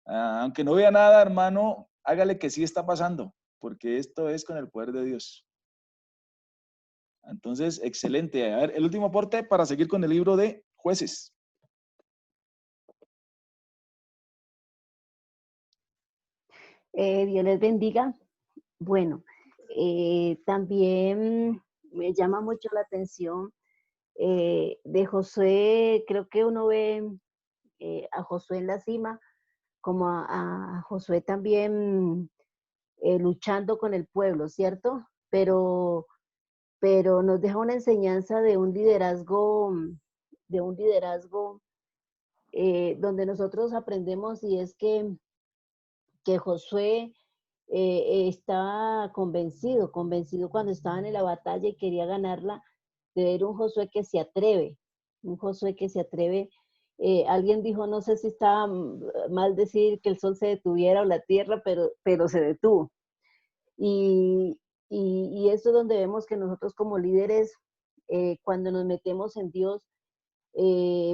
Aunque no vea nada, hermano, hágale que sí está pasando, porque esto es con el poder de Dios. Entonces, excelente. A ver, el último aporte para seguir con el libro de Jueces. Dios les bendiga. Bueno, también me llama mucho la atención de Josué. Creo que uno ve a Josué en la cima, como a Josué también luchando con el pueblo, ¿cierto? Pero nos deja una enseñanza de un liderazgo donde nosotros aprendemos, y es que Josué estaba convencido cuando estaban en la batalla y quería ganarla, de ver un Josué que se atreve, alguien dijo, no sé si estaba mal decir que el sol se detuviera o la tierra, pero se detuvo. Y eso es donde vemos que nosotros como líderes, cuando nos metemos en Dios,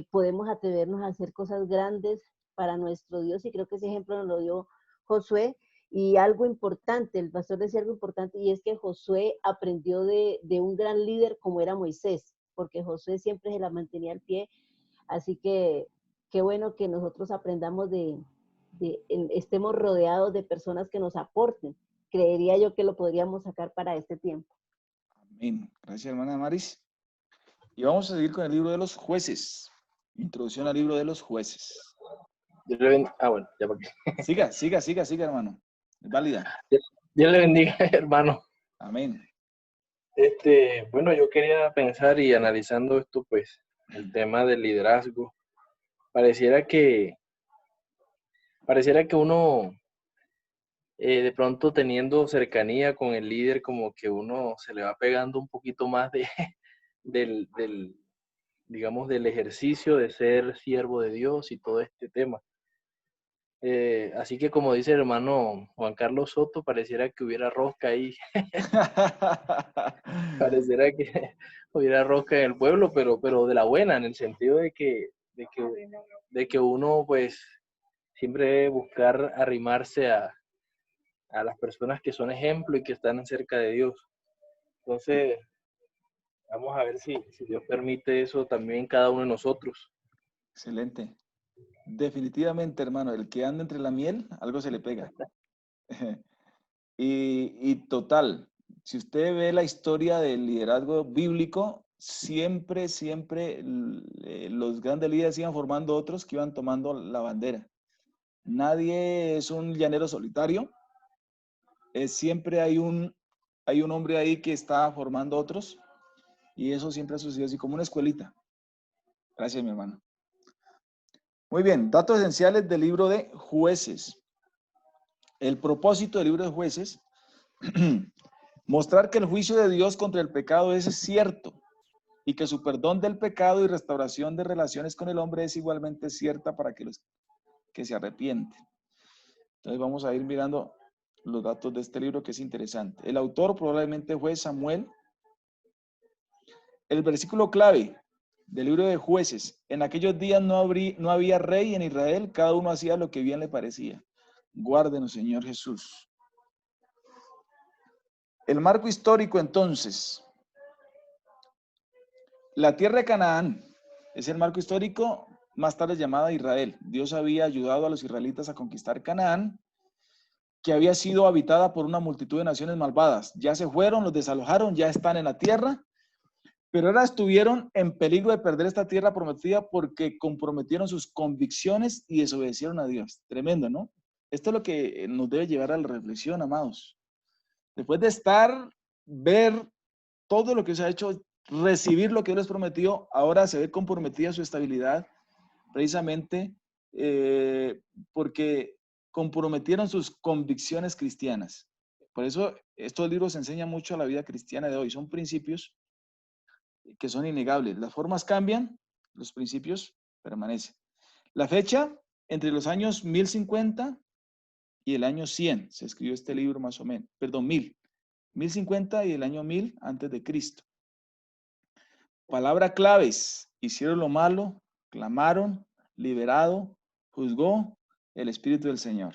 podemos atrevernos a hacer cosas grandes para nuestro Dios, y creo que ese ejemplo nos lo dio Josué. Y algo importante, el pastor decía algo importante, y es que Josué aprendió de un gran líder como era Moisés, porque Josué siempre se la mantenía al pie. Así que qué bueno que nosotros aprendamos estemos rodeados de personas que nos aporten. Creería yo que lo podríamos sacar para este tiempo. Amén. Gracias, hermana Maris. Y vamos a seguir con el libro de los Jueces. Introducción al libro de los Jueces. Bueno, ya para qué. Siga, hermano. Es válida. Dios le bendiga, hermano. Amén. Bueno, yo quería pensar y analizando esto, pues, el tema del liderazgo, pareciera que uno, de pronto teniendo cercanía con el líder, como que uno se le va pegando un poquito más digamos, del ejercicio de ser siervo de Dios y todo este tema. Así que como dice el hermano Juan Carlos Soto, pareciera que hubiera rosca ahí. pareciera que hubiera rosca en el pueblo, pero de la buena, en el sentido de que uno pues siempre debe buscar arrimarse a las personas que son ejemplo y que están cerca de Dios. Entonces, vamos a ver si Dios permite eso también en cada uno de nosotros. Excelente. Definitivamente, hermano, el que anda entre la miel, algo se le pega. Y total, si usted ve la historia del liderazgo bíblico, siempre los grandes líderes iban formando otros que iban tomando la bandera. Nadie es un llanero solitario. Siempre hay un hombre ahí que está formando otros, y eso siempre ha sucedido así como una escuelita. Gracias, mi hermano. Muy bien, datos esenciales del libro de Jueces. El propósito del libro de Jueces, mostrar que el juicio de Dios contra el pecado es cierto y que su perdón del pecado y restauración de relaciones con el hombre es igualmente cierta para que los que se arrepienten. Entonces vamos a ir mirando los datos de este libro, que es interesante. El autor probablemente fue Samuel. El versículo clave del libro de Jueces: en aquellos días no había rey en Israel, cada uno hacía lo que bien le parecía. Guárdenos, Señor Jesús. El marco histórico, entonces. La tierra de Canaán es el marco histórico, más tarde llamada Israel. Dios había ayudado a los israelitas a conquistar Canaán, que había sido habitada por una multitud de naciones malvadas. Ya se fueron, los desalojaron, ya están en la tierra, pero ahora estuvieron en peligro de perder esta tierra prometida porque comprometieron sus convicciones y desobedecieron a Dios. Tremendo, ¿no? Esto es lo que nos debe llevar a la reflexión, amados. Después de ver todo lo que se ha hecho, recibir lo que Dios les prometió, ahora se ve comprometida su estabilidad, precisamente porque comprometieron sus convicciones cristianas. Por eso estos libros enseñan mucho a la vida cristiana de hoy. Son principios que son innegables. Las formas cambian, los principios permanecen. La fecha, entre los años 1050 y el año 100, se escribió este libro más o menos, perdón, 1050 y el año 1000 antes de Cristo. Palabra claves: hicieron lo malo, clamaron, liberado, juzgó el Espíritu del Señor.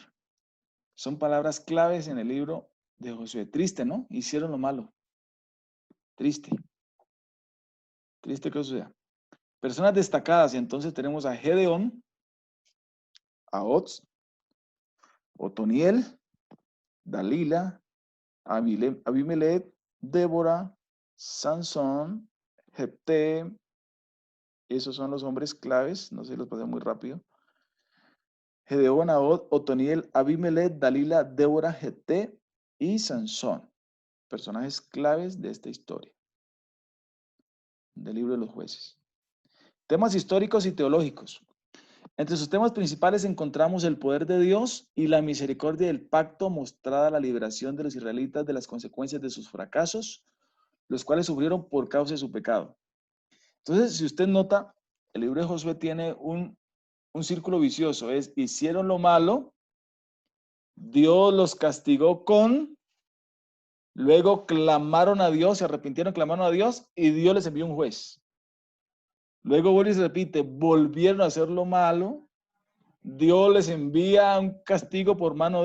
Son palabras claves en el libro de Josué. Triste, ¿no? Hicieron lo malo. Triste. Triste que eso sea. Personas destacadas, entonces tenemos a Gedeón, a Oz, Otoniel, Dalila, Abimelech, Débora, Sansón, Jefté. Esos son los hombres claves, no se los pasé muy rápido. Gedeón, Ahod, Otoniel, Abimelech, Dalila, Débora, Jefté y Sansón. Personajes claves de esta historia del libro de los Jueces. Temas históricos y teológicos. Entre sus temas principales encontramos el poder de Dios y la misericordia del pacto mostrada la liberación de los israelitas de las consecuencias de sus fracasos, los cuales sufrieron por causa de su pecado. Entonces, si usted nota, el libro de Josué tiene un círculo vicioso. Hicieron lo malo, Dios los castigó luego clamaron a Dios, se arrepintieron, clamaron a Dios y Dios les envió un juez. Luego vuelve y se repite, volvieron a hacer lo malo, Dios les envía un castigo por mano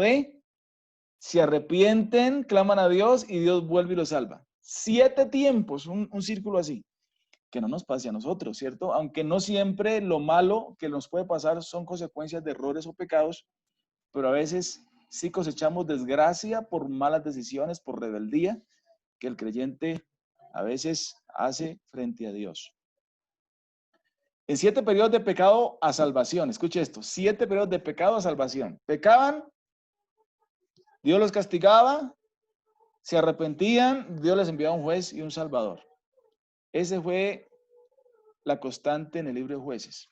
se arrepienten, claman a Dios y Dios vuelve y los salva. 7 tiempos, un círculo así. Que no nos pase a nosotros, ¿cierto? Aunque no siempre lo malo que nos puede pasar son consecuencias de errores o pecados, pero a veces sí cosechamos desgracia por malas decisiones, por rebeldía, que el creyente a veces hace frente a Dios. En 7 periodos de pecado a salvación, escuche esto, 7 periodos de pecado a salvación. Pecaban, Dios los castigaba, se arrepentían, Dios les enviaba un juez y un salvador. Ese fue la constante en el libro de Jueces.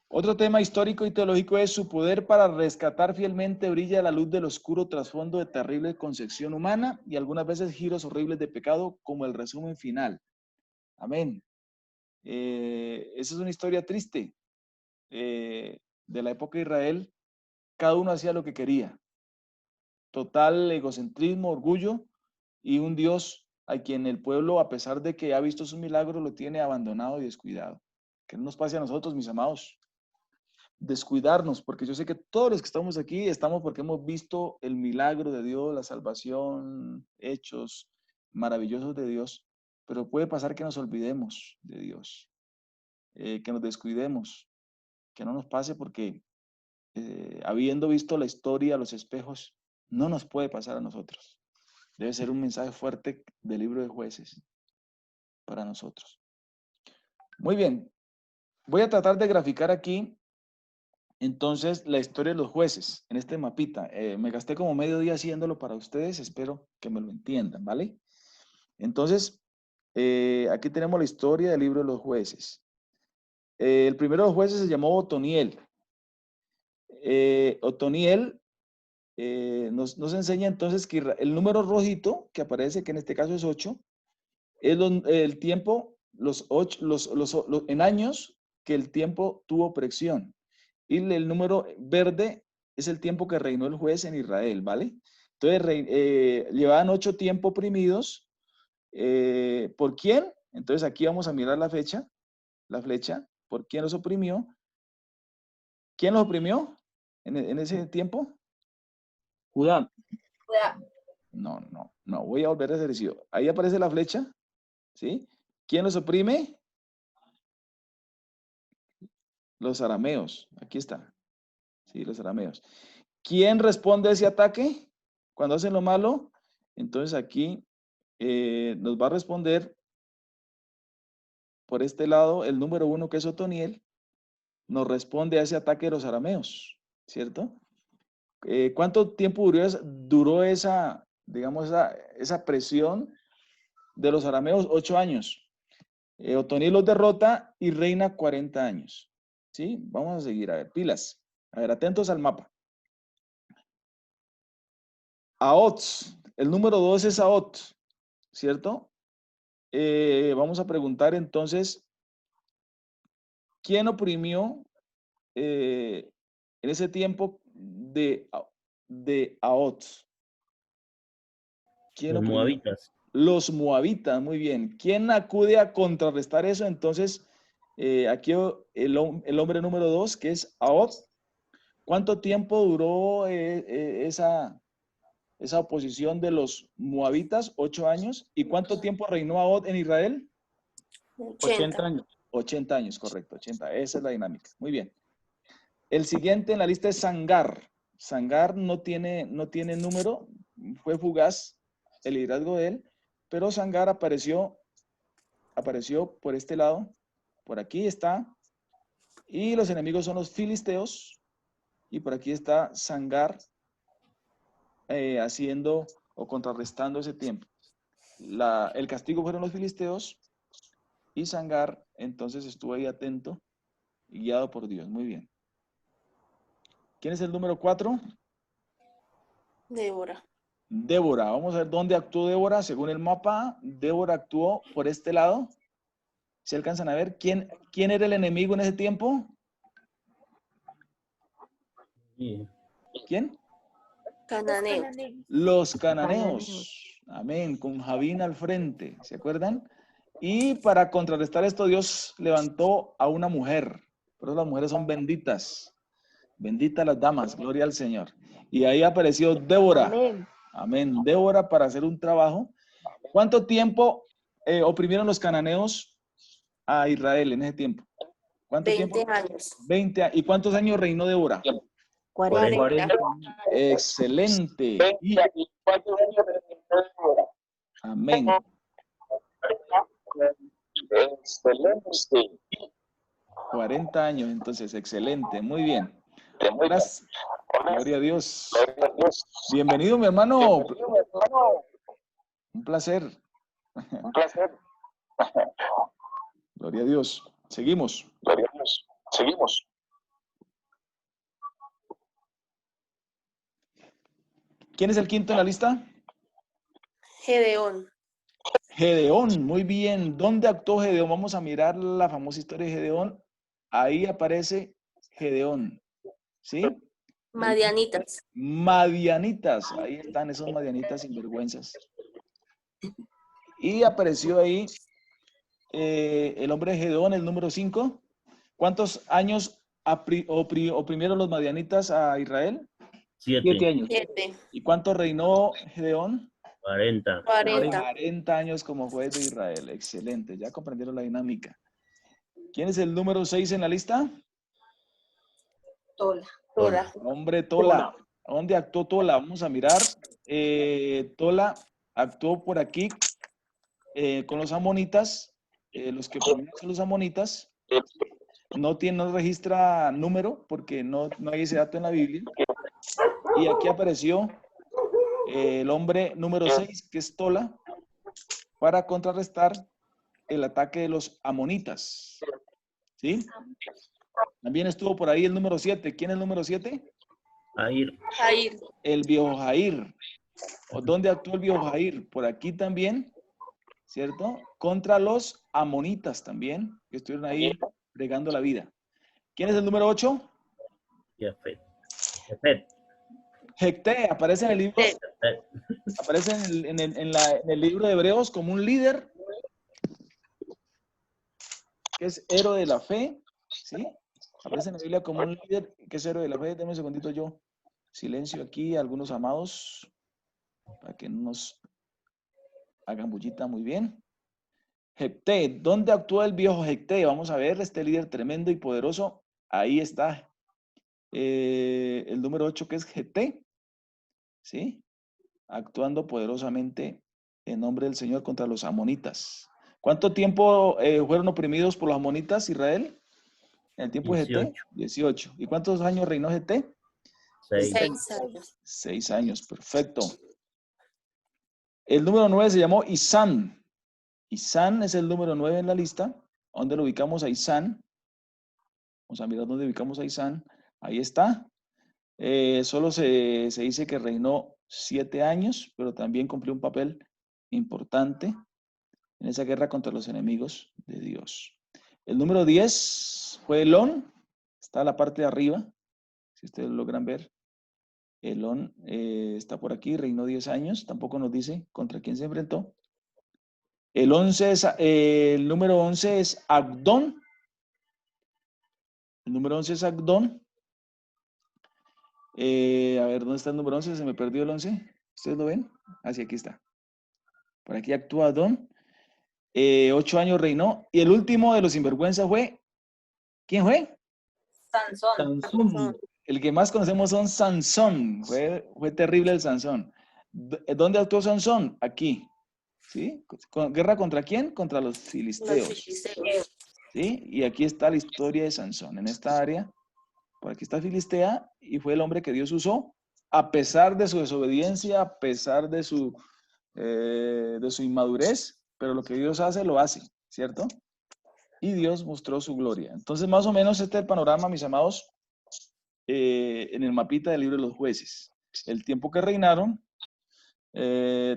Otro tema histórico y teológico es su poder para rescatar fielmente brilla la luz del oscuro trasfondo de terrible concepción humana y algunas veces giros horribles de pecado como el resumen final. Amén. Esa es una historia triste de la época de Israel. Cada uno hacía lo que quería. Total egocentrismo, orgullo y un Dios a quien el pueblo, a pesar de que ha visto sus milagros, lo tiene abandonado y descuidado. Que no nos pase a nosotros, mis amados, descuidarnos, porque yo sé que todos los que estamos aquí estamos porque hemos visto el milagro de Dios, la salvación, hechos maravillosos de Dios, pero puede pasar que nos olvidemos de Dios, que nos descuidemos, que no nos pase porque habiendo visto la historia, los espejos, no nos puede pasar a nosotros. Debe ser un mensaje fuerte del libro de Jueces para nosotros. Muy bien, voy a tratar de graficar aquí entonces la historia de los jueces en este mapita. Me gasté como medio día haciéndolo para ustedes, espero que me lo entiendan, ¿vale? Entonces, aquí tenemos la historia del libro de los jueces. El primero de los jueces se llamó Otoniel. Otoniel nos enseña entonces que el número rojito que aparece, que en este caso es 8, es el tiempo, en años que el tiempo tuvo opresión. Y el número verde es el tiempo que reinó el juez en Israel, ¿vale? Entonces, llevaban 8 tiempos oprimidos. ¿Por quién? Entonces, aquí vamos a mirar la flecha. ¿Por quién los oprimió? ¿Quién los oprimió en ese tiempo? Judá. No. Voy a volver a hacer eso. Ahí aparece la flecha, ¿sí? ¿Quién los oprime? Los arameos. Aquí está. Sí, los arameos. ¿Quién responde a ese ataque cuando hacen lo malo? Entonces aquí nos va a responder por este lado el número 1, que es Otoniel, nos responde a ese ataque de los arameos, ¿cierto? ¿Cuánto tiempo duró esa, digamos, esa presión de los arameos? 8 años. Otoniel los derrota y reina 40 años. ¿Sí? Vamos a seguir, a ver, pilas. A ver, atentos al mapa. Aot, el número 2 es Aot, ¿cierto? Vamos a preguntar entonces, ¿quién oprimió en ese tiempo de Aot? ¿Quién Los oprimió? moabitas. Los moabitas, muy bien. ¿Quién acude a contrarrestar eso? Entonces, aquí el hombre número 2, que es Aot. ¿Cuánto tiempo duró esa oposición de los moabitas? 8 años. ¿Y cuánto tiempo reinó Aot en Israel? 80 años. 80 años, correcto, 80. Esa es la dinámica. Muy bien. El siguiente en la lista es Sangar. Sangar no tiene número, fue fugaz el liderazgo de él, pero Sangar apareció por este lado, por aquí está, y los enemigos son los filisteos, y por aquí está Sangar haciendo o contrarrestando ese tiempo. El castigo fueron los filisteos, y Sangar entonces estuvo ahí atento y guiado por Dios. Muy bien. ¿Quién es el número 4? Débora. Débora. Vamos a ver dónde actuó Débora. Según el mapa, Débora actuó por este lado. ¿Se alcanzan a ver quién era el enemigo en ese tiempo? Sí. ¿Quién? Cananeo. Los cananeos. Amén. Con Javín al frente. ¿Se acuerdan? Y para contrarrestar esto, Dios levantó a una mujer. Por eso las mujeres son benditas. Benditas las damas. Gloria al Señor. Y ahí apareció Débora. Amén. Amén. Débora para hacer un trabajo. ¿Cuánto tiempo oprimieron los cananeos a Israel en ese tiempo? ¿Cuánto 20 tiempo? años. 20 años. ¿Y cuántos años reinó Débora? 40. Excelente. Amén. Excelente. 40 años, entonces, excelente. Muy bien. Gracias. Gloria a Dios. Bienvenido, mi hermano. Un placer. Un placer. Gloria a Dios. Seguimos. Gloria a Dios. Seguimos. ¿Quién es el quinto en la lista? Gedeón. Gedeón, muy bien. ¿Dónde actuó Gedeón? Vamos a mirar la famosa historia de Gedeón. Ahí aparece Gedeón. ¿Sí? Madianitas. Madianitas. Ahí están esos madianitas sinvergüenzas. Y apareció ahí el hombre de Gedeón, el número 5. ¿Cuántos años oprimieron los madianitas a Israel? 7 años. 7. ¿Y cuánto reinó Gedeón? 40. 40 años como juez de Israel. Excelente, ya comprendieron la dinámica. ¿Quién es el número 6 en la lista? Tola. Hombre, Tola. ¿Dónde actuó Tola? Vamos a mirar. Tola actuó por aquí con los amonitas, los que oprimían son los amonitas. No registra número porque no hay ese dato en la Biblia. Y aquí apareció el hombre número 6, que es Tola, para contrarrestar el ataque de los amonitas. ¿Sí? También estuvo por ahí el número 7. ¿Quién es el número 7? Jair. El viejo Jair. ¿Dónde actuó el viejo Jair? Por aquí también, ¿cierto? Contra los amonitas también, que estuvieron ahí bregando la vida. ¿Quién es el número 8? Jefet. Jecté, aparece en el libro, aparece en el libro de Hebreos como un líder, que es héroe de la fe, ¿sí? Aparece en la Biblia como un líder que es héroe de la fe. Deme un segundito yo. Silencio aquí, algunos amados, para que no nos hagan bullita. Muy bien. Jecté, ¿dónde actúa el viejo Jecté? Vamos a ver, este líder tremendo y poderoso. Ahí está. El número 8, que es Jecté, ¿sí? Actuando poderosamente en nombre del Señor contra los amonitas. ¿Cuánto tiempo fueron oprimidos por los amonitas, Israel? En el tiempo de Jecté, 18. ¿Y cuántos años reinó Jecté? 6 años. 6 años, perfecto. El número 9 se llamó Isán. Isán es el número 9 en la lista. ¿Dónde lo ubicamos a Isán? Vamos a mirar dónde ubicamos a Isán. Ahí está. Solo se dice que reinó 7 años, pero también cumplió un papel importante en esa guerra contra los enemigos de Dios. El número 10 fue Elón. Está a la parte de arriba, si ustedes lo logran ver. Elón está por aquí, reinó 10 años. Tampoco nos dice contra quién se enfrentó. El número 11 es Abdón. El número 11 es Abdón. A ver, ¿dónde está el número 11? Se me perdió el 11. ¿Ustedes lo ven? Así aquí está. Por aquí actúa Abdón. 8 años reinó. Y el último de los sinvergüenzas fue, ¿quién fue? Sansón. El que más conocemos son Sansón. Fue terrible el Sansón. ¿Dónde actuó Sansón? Aquí. ¿Sí? ¿Guerra contra quién? Contra los filisteos. ¿Sí? Y aquí está la historia de Sansón. En esta área, por aquí está Filistea, y fue el hombre que Dios usó, a pesar de su desobediencia, a pesar de su inmadurez, pero lo que Dios hace, lo hace, ¿cierto? Y Dios mostró su gloria. Entonces, más o menos este es el panorama, mis amados, en el mapita del libro de los jueces. El tiempo que reinaron,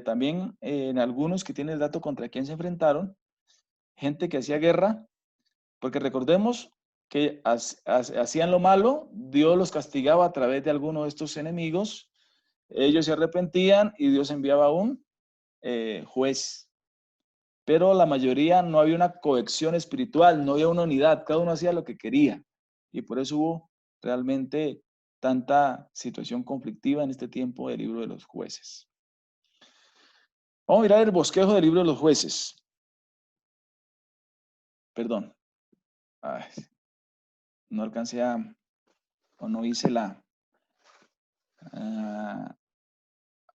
también en algunos que tienen el dato contra quién se enfrentaron, gente que hacía guerra, porque recordemos que hacían lo malo, Dios los castigaba a través de alguno de estos enemigos, ellos se arrepentían y Dios enviaba un juez. Pero la mayoría no había una cohesión espiritual, no había una unidad, cada uno hacía lo que quería. Y por eso hubo realmente tanta situación conflictiva en este tiempo del libro de los jueces. Vamos a mirar el bosquejo del libro de los jueces. Perdón. Ay, no alcancé o no hice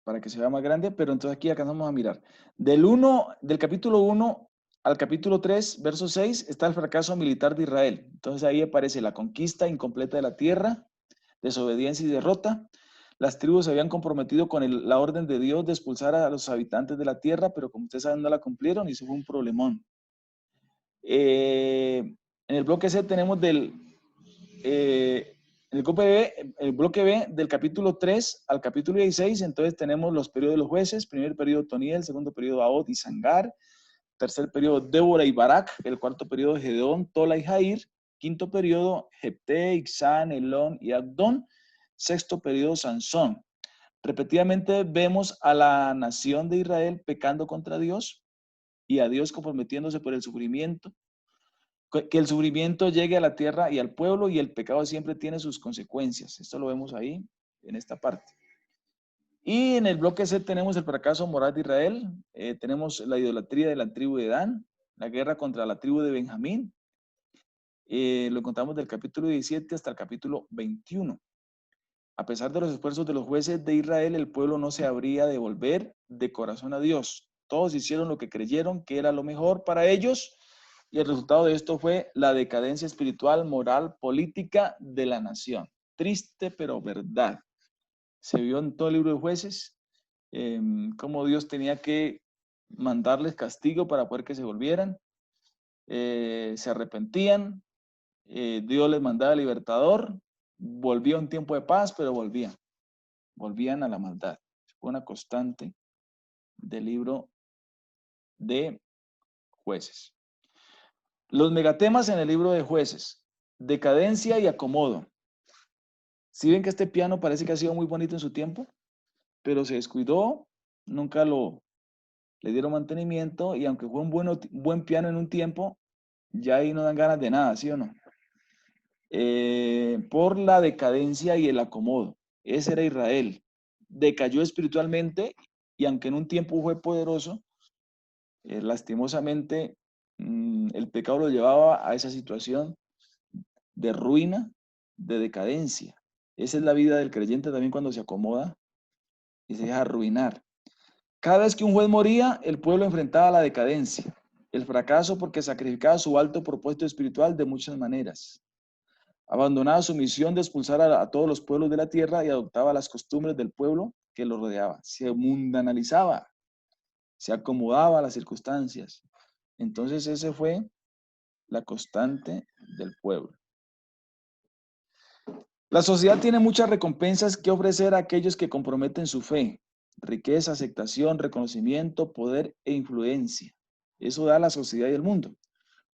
para que se vea más grande, pero entonces aquí alcanzamos a mirar. Del capítulo 1 al capítulo 3, verso 6, está el fracaso militar de Israel. Entonces ahí aparece la conquista incompleta de la tierra, desobediencia y derrota. Las tribus se habían comprometido con la orden de Dios de expulsar a los habitantes de la tierra, pero como ustedes saben, no la cumplieron y eso fue un problemón. En el bloque C tenemos el bloque B del capítulo 3 al capítulo 16, entonces tenemos los periodos de los jueces, primer periodo Toniel, segundo periodo Ahod y Sangar, tercer periodo Débora y Barak, el cuarto periodo Gedeón, Tola y Jair, quinto periodo Jepté, Ixán, Elón y Abdón, sexto periodo Sansón. Repetidamente vemos a la nación de Israel pecando contra Dios, y a Dios comprometiéndose por el sufrimiento, que el sufrimiento llegue a la tierra y al pueblo, y el pecado siempre tiene sus consecuencias. Esto lo vemos ahí, en esta parte. Y en el bloque C tenemos el fracaso moral de Israel, tenemos la idolatría de la tribu de Dan, la guerra contra la tribu de Benjamín. Lo encontramos del capítulo 17 hasta el capítulo 21. A pesar de los esfuerzos de los jueces de Israel, el pueblo no se habría de volver de corazón a Dios. Todos hicieron lo que creyeron que era lo mejor para ellos, y el resultado de esto fue la decadencia espiritual, moral, política de la nación. Triste, pero verdad. Se vio en todo el libro de Jueces cómo Dios tenía que mandarles castigo para poder que se volvieran. Se arrepentían, Dios les mandaba el libertador, volvía un tiempo de paz, pero volvían a la maldad. Fue una constante del libro de Jueces. Los megatemas en el libro de Jueces: decadencia y acomodo. Si ven que este piano parece que ha sido muy bonito en su tiempo, pero se descuidó, nunca le dieron mantenimiento, y aunque fue un buen piano en un tiempo, ya ahí no dan ganas de nada, ¿sí o no? Por la decadencia y el acomodo. Ese era Israel. Decayó espiritualmente, y aunque en un tiempo fue poderoso, lastimosamente el pecado lo llevaba a esa situación de ruina, de decadencia. Esa es la vida del creyente también, cuando se acomoda y se deja arruinar. Cada vez que un juez moría, el pueblo enfrentaba la decadencia, el fracaso, porque sacrificaba su alto propósito espiritual de muchas maneras. Abandonaba su misión de expulsar a todos los pueblos de la tierra y adoptaba las costumbres del pueblo que lo rodeaba. Se mundanalizaba, se acomodaba a las circunstancias. Entonces esa fue la constante del pueblo. La sociedad tiene muchas recompensas que ofrecer a aquellos que comprometen su fe: riqueza, aceptación, reconocimiento, poder e influencia. Eso da la sociedad y el mundo.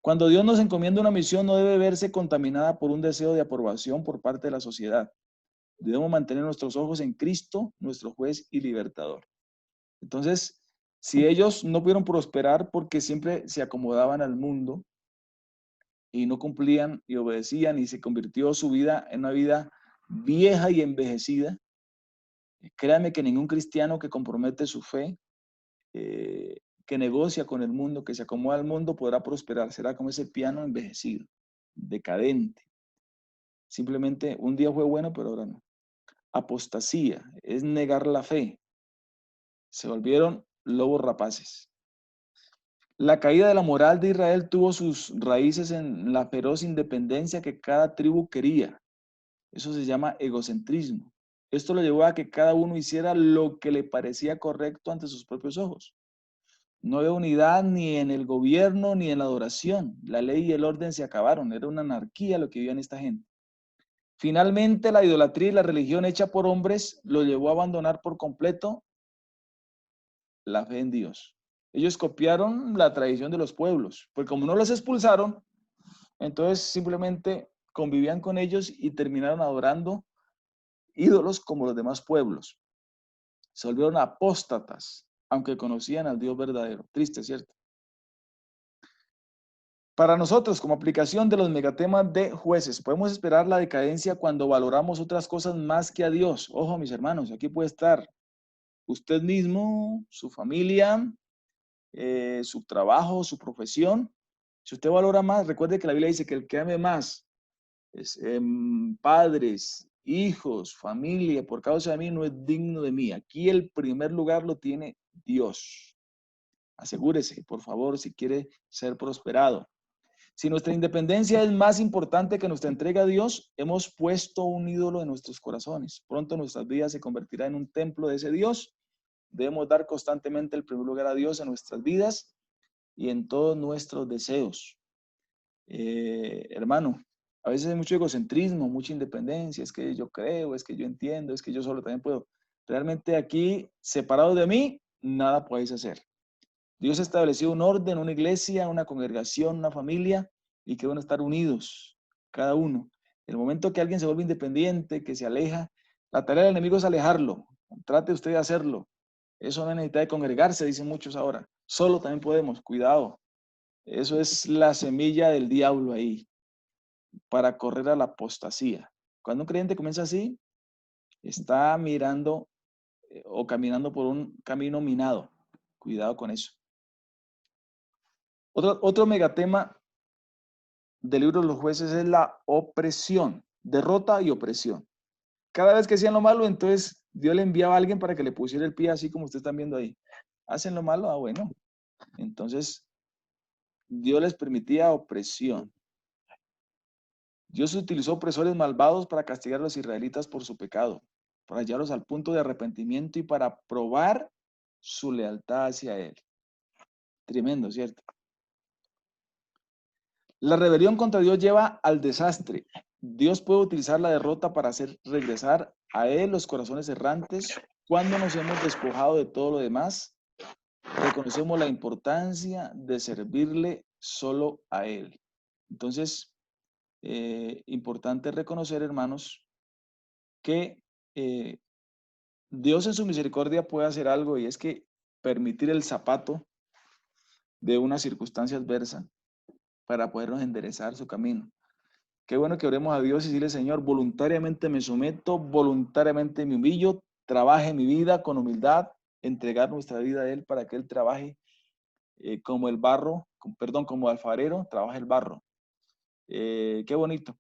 Cuando Dios nos encomienda una misión, no debe verse contaminada por un deseo de aprobación por parte de la sociedad. Debemos mantener nuestros ojos en Cristo, nuestro juez y libertador. Entonces, si ellos no pudieron prosperar porque siempre se acomodaban al mundo y no cumplían y obedecían, y se convirtió su vida en una vida vieja y envejecida, créanme que ningún cristiano que compromete su fe, que negocia con el mundo, que se acomoda al mundo, podrá prosperar. Será como ese piano envejecido, decadente. Simplemente un día fue bueno, pero ahora no. Apostasía es negar la fe. Se volvieron lobos rapaces. La caída de la moral de Israel tuvo sus raíces en la feroz independencia que cada tribu quería. Eso se llama egocentrismo. Esto lo llevó a que cada uno hiciera lo que le parecía correcto ante sus propios ojos. No había unidad ni en el gobierno ni en la adoración. La ley y el orden se acabaron. Era una anarquía lo que vivían esta gente. Finalmente, la idolatría y la religión hecha por hombres lo llevó a abandonar por completo la fe en Dios. Ellos copiaron la tradición de los pueblos, porque como no los expulsaron, entonces simplemente convivían con ellos y terminaron adorando ídolos como los demás pueblos. Se volvieron apóstatas, aunque conocían al Dios verdadero. Triste, ¿cierto? Para nosotros, como aplicación de los megatemas de Jueces, podemos esperar la decadencia cuando valoramos otras cosas más que a Dios. Ojo, mis hermanos, aquí puede estar usted mismo, su familia, su trabajo, su profesión. Si usted valora más, recuerde que la Biblia dice que el que ame más padres, hijos, familia, por causa de mí, no es digno de mí. Aquí el primer lugar lo tiene Dios. Asegúrese, por favor, si quiere ser prosperado. Si nuestra independencia es más importante que nuestra entrega a Dios, hemos puesto un ídolo en nuestros corazones. Pronto nuestras vidas se convertirá en un templo de ese Dios. Debemos dar constantemente el primer lugar a Dios en nuestras vidas y en todos nuestros deseos. Hermano, a veces hay mucho egocentrismo, mucha independencia. Es que yo creo, es que yo entiendo, es que yo solo también puedo. Realmente aquí, separados de mí, nada podéis hacer. Dios ha establecido un orden, una iglesia, una congregación, una familia, y que van a estar unidos, cada uno. En el momento que alguien se vuelve independiente, que se aleja, la tarea del enemigo es alejarlo. Trate usted de hacerlo. Eso no necesita de congregarse, dicen muchos ahora. Solo también podemos, cuidado. Eso es la semilla del diablo ahí, para correr a la apostasía. Cuando un creyente comienza así, está mirando o caminando por un camino minado. Cuidado con eso. Otro megatema del libro de los jueces es la opresión, derrota y opresión. Cada vez que hacían lo malo, entonces Dios le enviaba a alguien para que le pusiera el pie, así como ustedes están viendo ahí. ¿Hacen lo malo? Ah, bueno. Entonces, Dios les permitía opresión. Dios utilizó opresores malvados para castigar a los israelitas por su pecado, para llevarlos al punto de arrepentimiento y para probar su lealtad hacia Él. Tremendo, ¿cierto? La rebelión contra Dios lleva al desastre. Dios puede utilizar la derrota para hacer regresar a Él los corazones errantes. Cuando nos hemos despojado de todo lo demás, reconocemos la importancia de servirle solo a Él. Entonces, importante reconocer, hermanos, que Dios en su misericordia puede hacer algo, y es que permitir el zapato de una circunstancia adversa para podernos enderezar su camino. Qué bueno que oremos a Dios y decirle: Señor, voluntariamente me someto, voluntariamente me humillo, trabaje mi vida con humildad, entregar nuestra vida a Él para que Él trabaje como el barro, como alfarero, trabaja el barro. Qué bonito.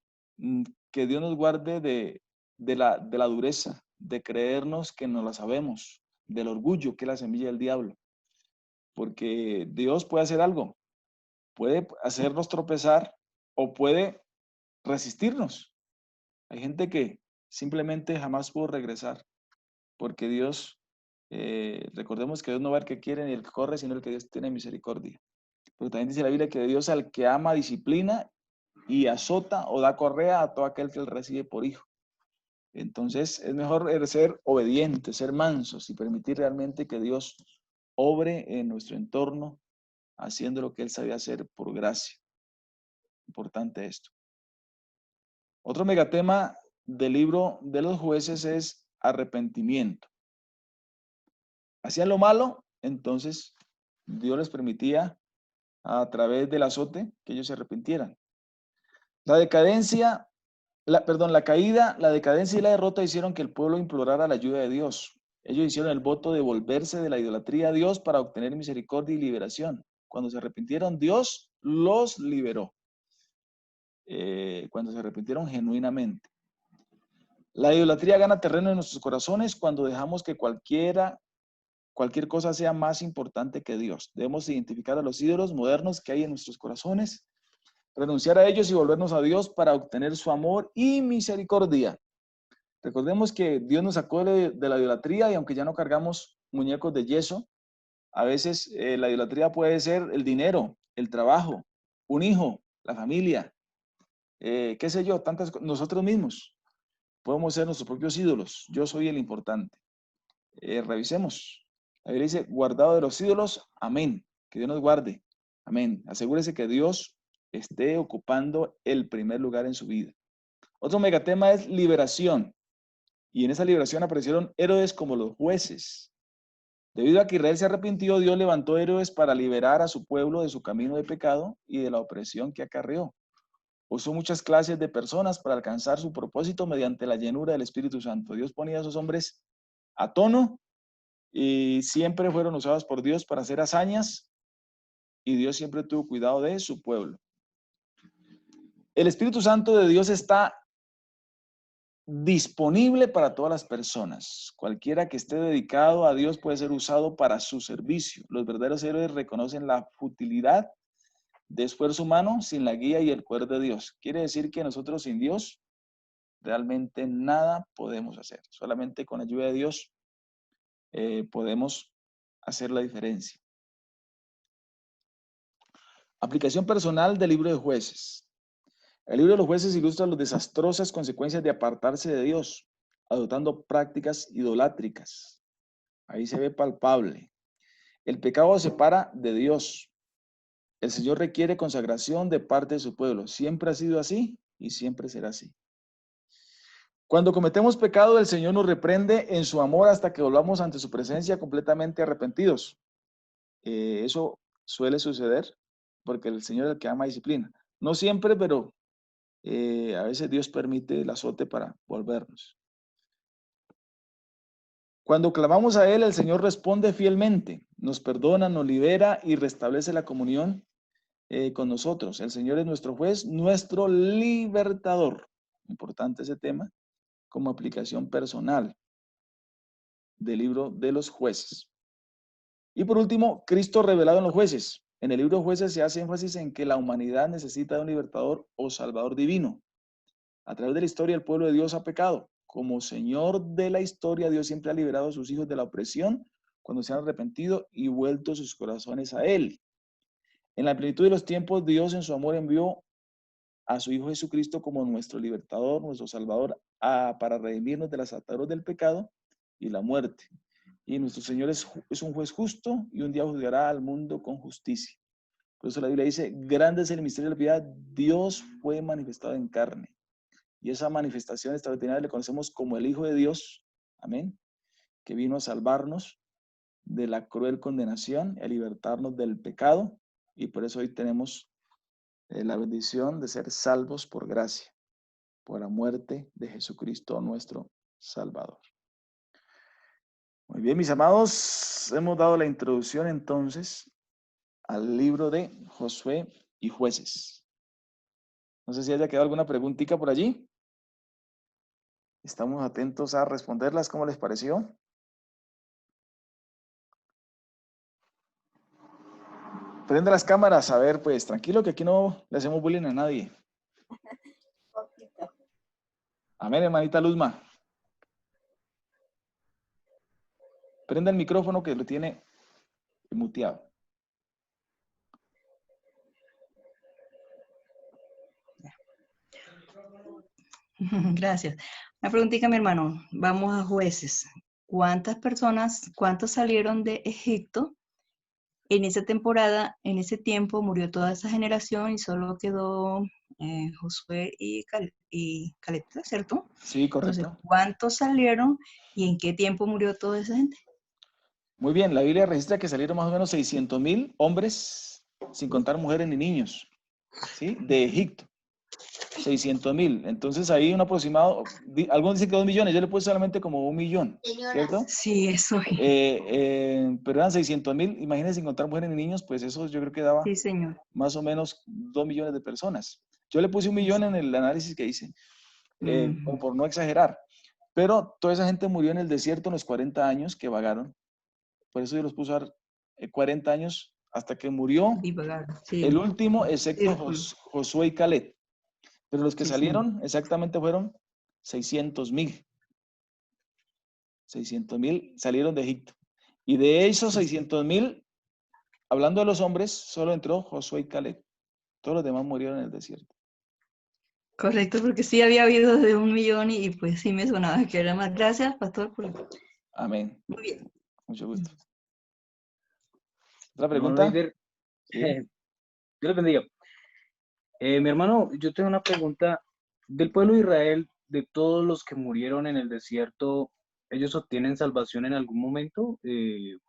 Que Dios nos guarde de la dureza, de creernos que no la sabemos, del orgullo, que es la semilla del diablo. Porque Dios puede hacer algo, puede hacernos tropezar o puede resistirnos. Hay gente que simplemente jamás pudo regresar, porque Dios, recordemos que Dios no va al que quiere ni el que corre, sino el que Dios tiene misericordia. Pero también dice la Biblia que Dios al que ama disciplina y azota o da correa a todo aquel que él recibe por hijo. Entonces es mejor ser obedientes, ser mansos y permitir realmente que Dios obre en nuestro entorno, haciendo lo que Él sabía hacer por gracia. Importante esto. Otro megatema del libro de los jueces es arrepentimiento. Hacían lo malo, entonces Dios les permitía a través del azote que ellos se arrepintieran. La decadencia, la caída, la decadencia y la derrota hicieron que el pueblo implorara la ayuda de Dios. Ellos hicieron el voto de volverse de la idolatría a Dios para obtener misericordia y liberación. Cuando se arrepintieron, Dios los liberó. Cuando se arrepintieron genuinamente. La idolatría gana terreno en nuestros corazones cuando dejamos que cualquier cosa sea más importante que Dios. Debemos identificar a los ídolos modernos que hay en nuestros corazones, renunciar a ellos y volvernos a Dios para obtener su amor y misericordia. Recordemos que Dios nos sacó de la idolatría, y aunque ya no cargamos muñecos de yeso, a veces la idolatría puede ser el dinero, el trabajo, un hijo, la familia, qué sé yo, tantas cosas. Nosotros mismos podemos ser nuestros propios ídolos. Yo soy el importante. Revisemos. La Biblia dice: guardado de los ídolos, amén. Que Dios nos guarde, amén. Asegúrese que Dios esté ocupando el primer lugar en su vida. Otro megatema es liberación. Y en esa liberación aparecieron héroes como los jueces. Debido a que Israel se arrepintió, Dios levantó héroes para liberar a su pueblo de su camino de pecado y de la opresión que acarreó. Usó muchas clases de personas para alcanzar su propósito mediante la llenura del Espíritu Santo. Dios ponía a esos hombres a tono y siempre fueron usados por Dios para hacer hazañas, y Dios siempre tuvo cuidado de su pueblo. El Espíritu Santo de Dios está disponible para todas las personas. Cualquiera que esté dedicado a Dios puede ser usado para su servicio. Los verdaderos héroes reconocen la futilidad de esfuerzo humano sin la guía y el poder de Dios. Quiere decir que nosotros sin Dios realmente nada podemos hacer. Solamente con la ayuda de Dios podemos hacer la diferencia. Aplicación personal del libro de jueces. El libro de los jueces ilustra las desastrosas consecuencias de apartarse de Dios, adoptando prácticas idolátricas. Ahí se ve palpable. El pecado se separa de Dios. El Señor requiere consagración de parte de su pueblo. Siempre ha sido así y siempre será así. Cuando cometemos pecado, el Señor nos reprende en su amor hasta que volvamos ante su presencia completamente arrepentidos. Eso suele suceder porque el Señor es el que ama disciplina. No siempre, pero a veces Dios permite el azote para volvernos. Cuando clamamos a Él, el Señor responde fielmente, nos perdona, nos libera y restablece la comunión con nosotros. El Señor es nuestro juez, nuestro libertador. Importante ese tema como aplicación personal del libro de los jueces. Y por último, Cristo revelado en los jueces. En el libro de jueces se hace énfasis en que la humanidad necesita de un libertador o salvador divino. A través de la historia, el pueblo de Dios ha pecado. Como Señor de la historia, Dios siempre ha liberado a sus hijos de la opresión cuando se han arrepentido y vuelto sus corazones a Él. En la plenitud de los tiempos, Dios en su amor envió a su Hijo Jesucristo como nuestro libertador, nuestro salvador, para redimirnos de las ataduras del pecado y la muerte. Y nuestro Señor es un juez justo y un día juzgará al mundo con justicia. Por eso la Biblia dice, grande es el misterio de la piedad, Dios fue manifestado en carne. Y esa manifestación extraordinaria le conocemos como el Hijo de Dios, amén, que vino a salvarnos de la cruel condenación, a libertarnos del pecado, y por eso hoy tenemos la bendición de ser salvos por gracia, por la muerte de Jesucristo nuestro Salvador. Muy bien, mis amados, hemos dado la introducción entonces al libro de Josué y Jueces. No sé si haya quedado alguna preguntita por allí. Estamos atentos a responderlas. ¿Cómo les pareció? Prende las cámaras, a ver, pues tranquilo que aquí no le hacemos bullying a nadie. Amén, hermanita Luzma. Prenda el micrófono que lo tiene muteado. Gracias. Una preguntita, mi hermano. Vamos a Jueces. ¿Cuántas personas, cuántos salieron de Egipto? En esa temporada, en ese tiempo, murió toda esa generación y solo quedó Josué y Caleb, ¿cierto? Sí, correcto. Entonces, ¿cuántos salieron y en qué tiempo murió toda esa gente? Muy bien, la Biblia registra que salieron más o menos 600,000 hombres, sin contar mujeres ni niños, ¿sí? De Egipto. 600,000. Entonces ahí un aproximado, algunos dicen que 2 millones, yo le puse solamente como 1 millón, ¿cierto? Sí, eso. Pero eran 600,000, imagínense sin contar mujeres ni niños, pues eso yo creo que daba sí, señor, más o menos 2 millones de personas. Yo le puse 1 millón en el análisis que hice, como por no exagerar. Pero toda esa gente murió en el desierto en los 40 años que vagaron. Por eso yo los puse 40 años hasta que murió sí, el último, excepto Josué y Caleb. Pero los que salieron exactamente fueron 600,000. 600,000 salieron de Egipto. Y de esos 600,000, hablando de los hombres, solo entró Josué y Caleb. Todos los demás murieron en el desierto. Correcto, porque sí había habido de 1 millón y pues sí me sonaba que era más. Gracias, pastor. Amén. Muy bien. Mucho gusto. ¿Otra pregunta? ¿Sí? Dios les bendiga. Mi hermano, yo tengo una pregunta. Del pueblo de Israel, de todos los que murieron en el desierto, ¿ellos obtienen salvación en algún momento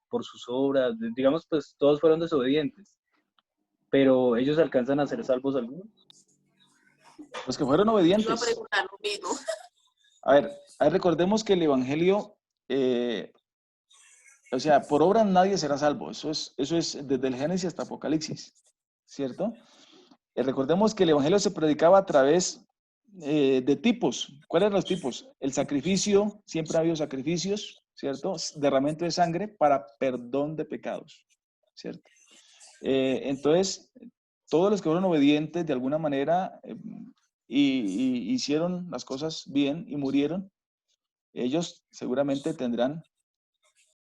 por sus obras? Digamos, pues todos fueron desobedientes, pero ¿ellos alcanzan a ser salvos algunos? Los que fueron obedientes. Iba a preguntar lo mismo. A ver, recordemos que el evangelio, o sea, por obra nadie será salvo. Eso es desde el Génesis hasta Apocalipsis, ¿cierto? Recordemos que el evangelio se predicaba a través de tipos. ¿Cuáles eran los tipos? El sacrificio, siempre ha habido sacrificios, ¿cierto? Derramamiento de sangre para perdón de pecados, ¿cierto? Entonces, todos los que fueron obedientes de alguna manera y hicieron las cosas bien y murieron, ellos seguramente tendrán